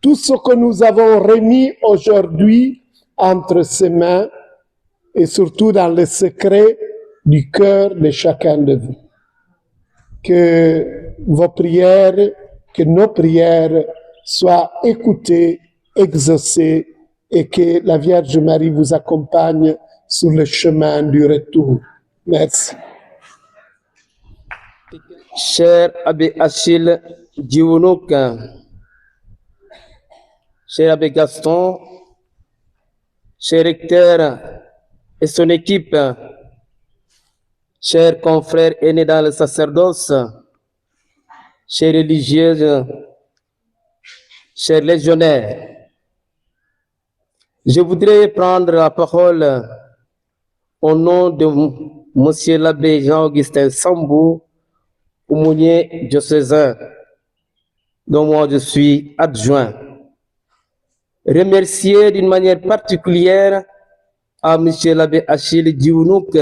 tout ce que nous avons remis aujourd'hui entre ses mains et surtout dans le secret du cœur de chacun de vous. Que vos prières, que nos prières soient écoutées, exaucées et que la Vierge Marie vous accompagne sur le chemin du retour. Merci. Cher Abbé Achille Djiounouk, cher Abbé Gaston, cher recteur et son équipe, chers confrères aînés dans le sacerdoce, chers religieuses, chers légionnaires, je voudrais prendre la parole au nom de Monsieur l'abbé Jean-Augustin Sambou, aumônier diocésain, dont moi je suis adjoint. Remercier d'une manière particulière à Monsieur l'abbé Achille Djiounouk,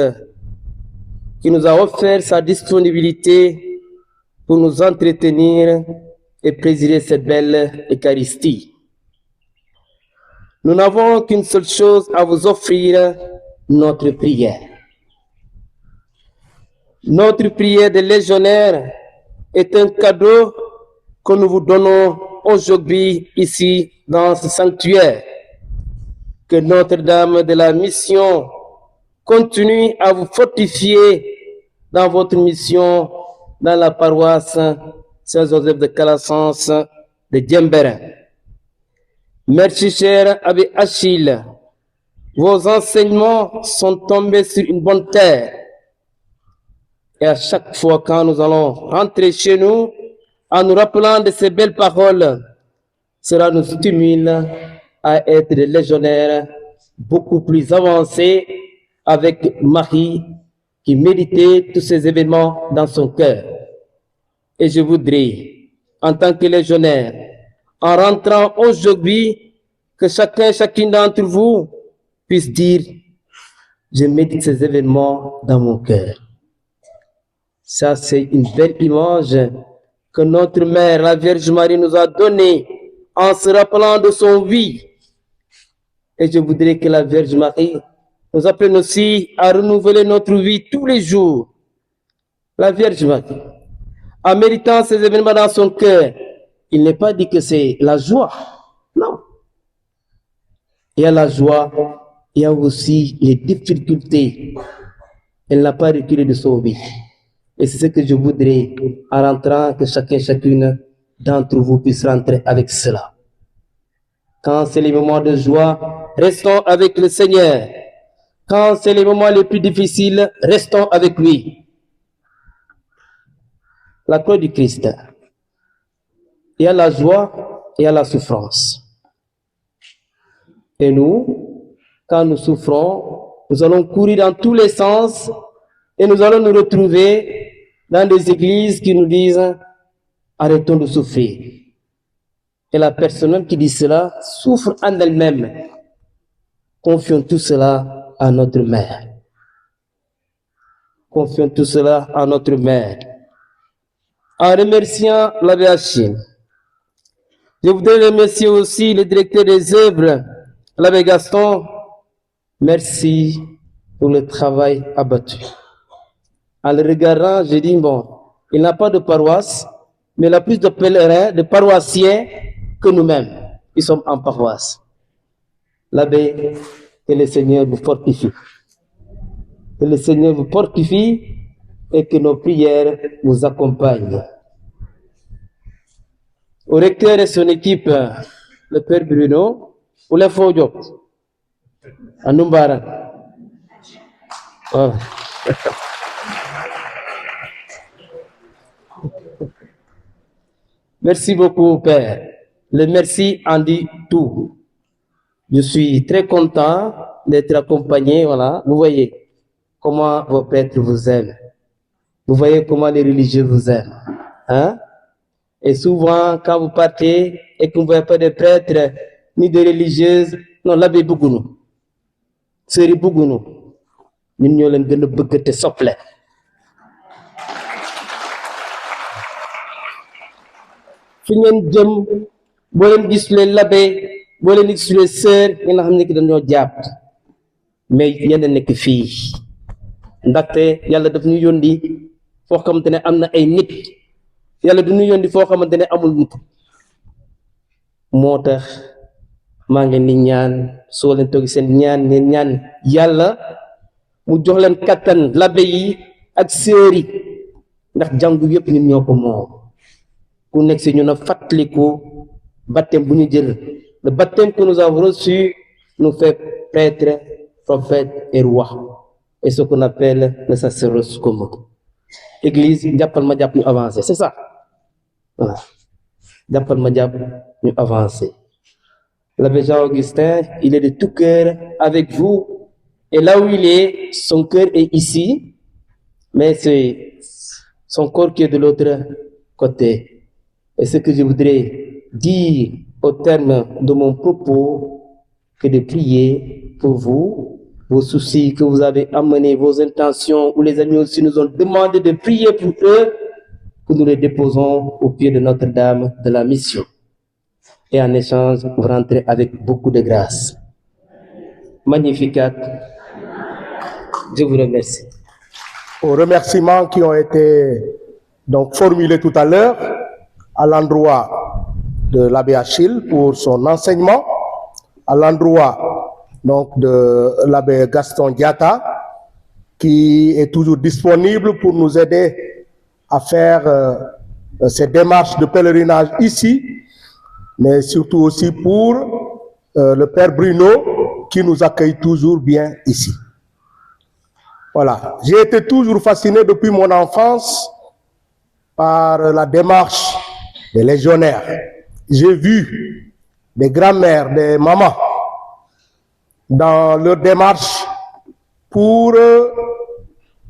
qui nous a offert sa disponibilité pour nous entretenir et présider cette belle Eucharistie. Nous n'avons qu'une seule chose à vous offrir, notre prière. Notre prière de légionnaire est un cadeau que nous vous donnons aujourd'hui ici dans ce sanctuaire. Que Notre-Dame de la Mission continue à vous fortifier dans votre mission dans la paroisse Saint-Joseph de Calassens de Djembérin. Merci, cher Abbé Achille. Vos enseignements sont tombés sur une bonne terre. Et à chaque fois quand nous allons rentrer chez nous, en nous rappelant de ces belles paroles, cela nous stimule à être des légionnaires beaucoup plus avancés avec Marie qui méditait tous ces événements dans son cœur. Et je voudrais, en tant que légionnaire, en rentrant aujourd'hui, que chacune d'entre vous puisse dire, je médite ces événements dans mon cœur. Ça, c'est une belle image que notre mère, la Vierge Marie, nous a donnée en se rappelant de son vie. Et je voudrais que la Vierge Marie nous apprenne aussi à renouveler notre vie tous les jours. La Vierge Marie en méritant ces événements dans son cœur, il n'est pas dit que c'est la joie. Non. Il y a la joie, il y a aussi les difficultés. Elle n'a pas reculé de son vie. Et c'est ce que je voudrais, en rentrant, que chacune d'entre vous puisse rentrer avec cela. Quand c'est les moments de joie, restons avec le Seigneur. Quand c'est les moments les plus difficiles, restons avec lui. La croix du Christ. Il y a la joie et il y a la souffrance. Et nous, quand nous souffrons, nous allons courir dans tous les sens et nous allons nous retrouver dans des églises qui nous disent « Arrêtons de souffrir ». Et la personne même qui dit cela souffre en elle-même. Confions tout cela à notre Mère. Confions tout cela à notre Mère. En remerciant l'abbé Achille, je voudrais remercier aussi le directeur des œuvres, l'abbé Gaston. Merci pour le travail abattu. En le regardant, je dis, bon, il n'a pas de paroisse, mais il a plus de pèlerins, de paroissiens que nous-mêmes, qui sommes en paroisse. L'abbé, que le Seigneur vous fortifie. Que le Seigneur vous fortifie et que nos prières vous accompagnent. Au recteur et son équipe, le Père Bruno, ou les Fodjo, à Numbara. Oh. Merci beaucoup, Père. Le merci en dit tout. Je suis très content d'être accompagné, voilà. Vous voyez comment vos prêtres vous aiment. Vous voyez comment les religieux vous aiment. Hein? Et souvent, quand vous partez et que vous ne voyez pas de prêtres ni de religieuses, non, l'abbé Bougounou. Seri Bougounou. Nous nous avons gën a bëgg te sople. Fi ngeen jëm boo leen gis les l'abbé boo leen gis les sœurs ngeen xam ne ki dañoo jàpp mais yéen a nekk fii ndaxte yàlla daf ñu yónni foo xamante ne am na ay nit yàlla du ñu yónni foo xamante ne amul nit moo tax maa ngi leen di ñaan soo leen toog seen ñaan ngeen ñaan yàlla mu jox leen kattan l'abbé yi ak sœurs yi ndax jàngu yëpp ñun ñoo ko moom ku nekk si ñu na fàttaliku baptême bu ñu jël le baptême que nous avons reçu nous fait prêtre, prophète et roi et ce qu'on appelle le sacerdoce commun. Église jàppal ma jàpp ñu avancer, c'est ça. Voilà. Jàppal ma jàpp ñu avancer. L'abbé Jean-Augustin, il est de tout cœur avec vous et là où il est, son cœur est ici, mais c'est son corps qui est de l'autre côté. Et ce que je voudrais dire au terme de mon propos, que de prier pour vous, vos soucis que vous avez amenés, vos intentions, où les amis aussi nous ont demandé de prier pour eux, que nous les déposons au pied de Notre-Dame de la Mission. Et en échange, vous rentrez avec beaucoup de grâce. Magnificat. Je vous remercie. Aux remerciements qui ont été donc formulés tout à l'heure, à l'endroit de l'abbé Achille pour son enseignement, à l'endroit donc de l'abbé Gaston Diatta, qui est toujours disponible pour nous aider à faire ces démarches de pèlerinage ici, mais surtout aussi pour le Père Bruno, qui nous accueille toujours bien ici. Voilà, j'ai été toujours fasciné depuis mon enfance par la démarche des légionnaires. J'ai vu des grands-mères, des mamans, dans leur démarche pour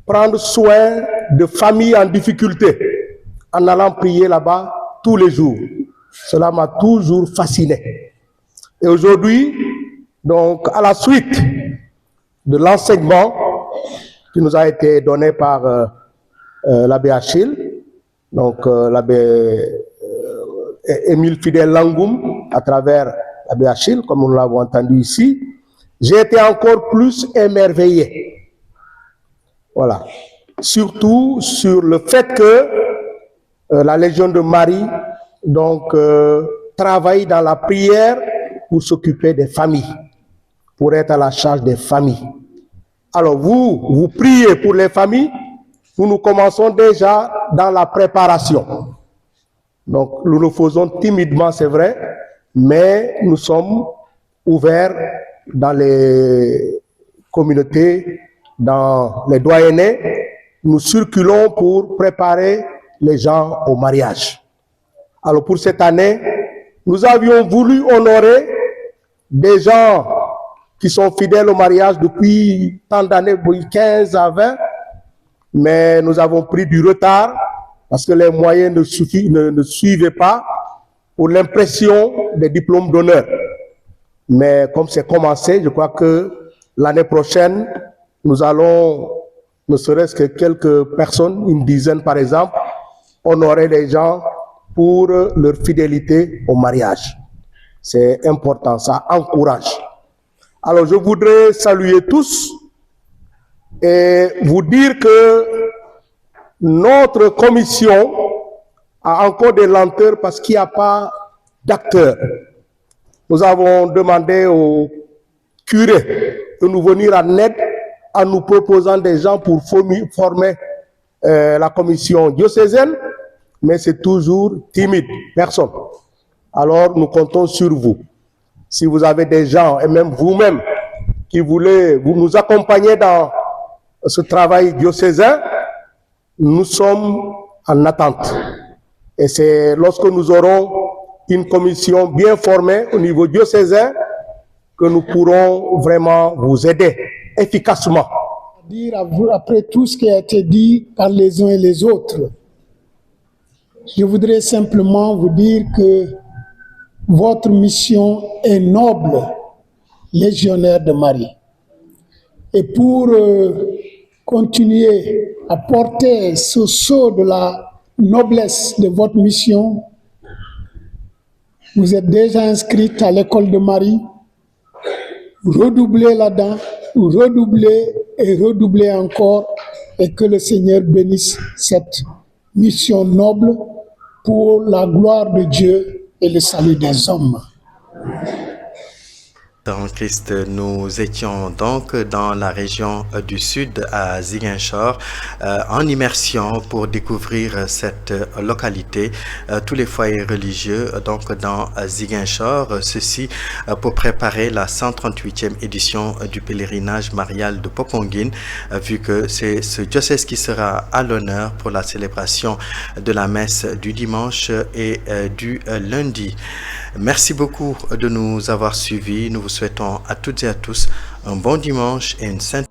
prendre soin de familles en difficulté, en allant prier là-bas tous les jours. Cela m'a toujours fasciné. Et aujourd'hui, donc, à la suite de l'enseignement qui nous a été donné par l'abbé Achille, donc l'abbé Émile Fidèle Langoum, à travers l'abbé Achille, comme nous l'avons entendu ici, j'ai été encore plus émerveillé. Voilà. Surtout sur le fait que la Légion de Marie donc travaille dans la prière pour s'occuper des familles, pour être à la charge des familles. Alors vous priez pour les familles, nous commençons déjà dans la préparation. Donc nous le faisons timidement, c'est vrai, mais nous sommes ouverts dans les communautés, dans les doyennés. Nous circulons pour préparer les gens au mariage. Alors pour cette année, nous avions voulu honorer des gens qui sont fidèles au mariage depuis tant d'années, 15 à 20, mais nous avons pris du retard parce que les moyens ne suivaient pas pour l'impression des diplômes d'honneur. Mais comme c'est commencé, je crois que l'année prochaine, nous allons, ne serait-ce que quelques personnes, une dizaine par exemple, honorer les gens pour leur fidélité au mariage. C'est important, ça encourage. Alors je voudrais saluer tous et vous dire que notre commission a encore des lenteurs parce qu'il n'y a pas d'acteurs. Nous avons demandé au curé de nous venir en aide en nous proposant des gens pour former la commission diocésaine, mais c'est toujours timide, personne. Alors nous comptons sur vous. Si vous avez des gens, et même vous-même, qui voulez nous accompagner dans ce travail diocésain, nous sommes en attente. Et c'est lorsque nous aurons une commission bien formée au niveau diocésain que nous pourrons vraiment vous aider efficacement. Après tout ce qui a été dit par les uns et les autres, je voudrais simplement vous dire que votre mission est noble, légionnaire de Marie. Et pour continuer à porter ce sceau de la noblesse de votre mission, vous êtes déjà inscrite à l'école de Marie. Redoublez là-dedans, redoublez et redoublez encore, et que le Seigneur bénisse cette mission noble pour la gloire de Dieu et le salut des hommes. Dans Christ, nous étions donc dans la région du sud à Ziguinchor en immersion pour découvrir cette localité, tous les foyers religieux donc dans Ziguinchor, ceci pour préparer la 138e édition du pèlerinage marial de Popenguine, vu que c'est ce diocèse qui sera à l'honneur pour la célébration de la messe du dimanche et du lundi. Merci beaucoup de nous avoir suivis. Nous vous souhaitons à toutes et à tous un bon dimanche et une sainte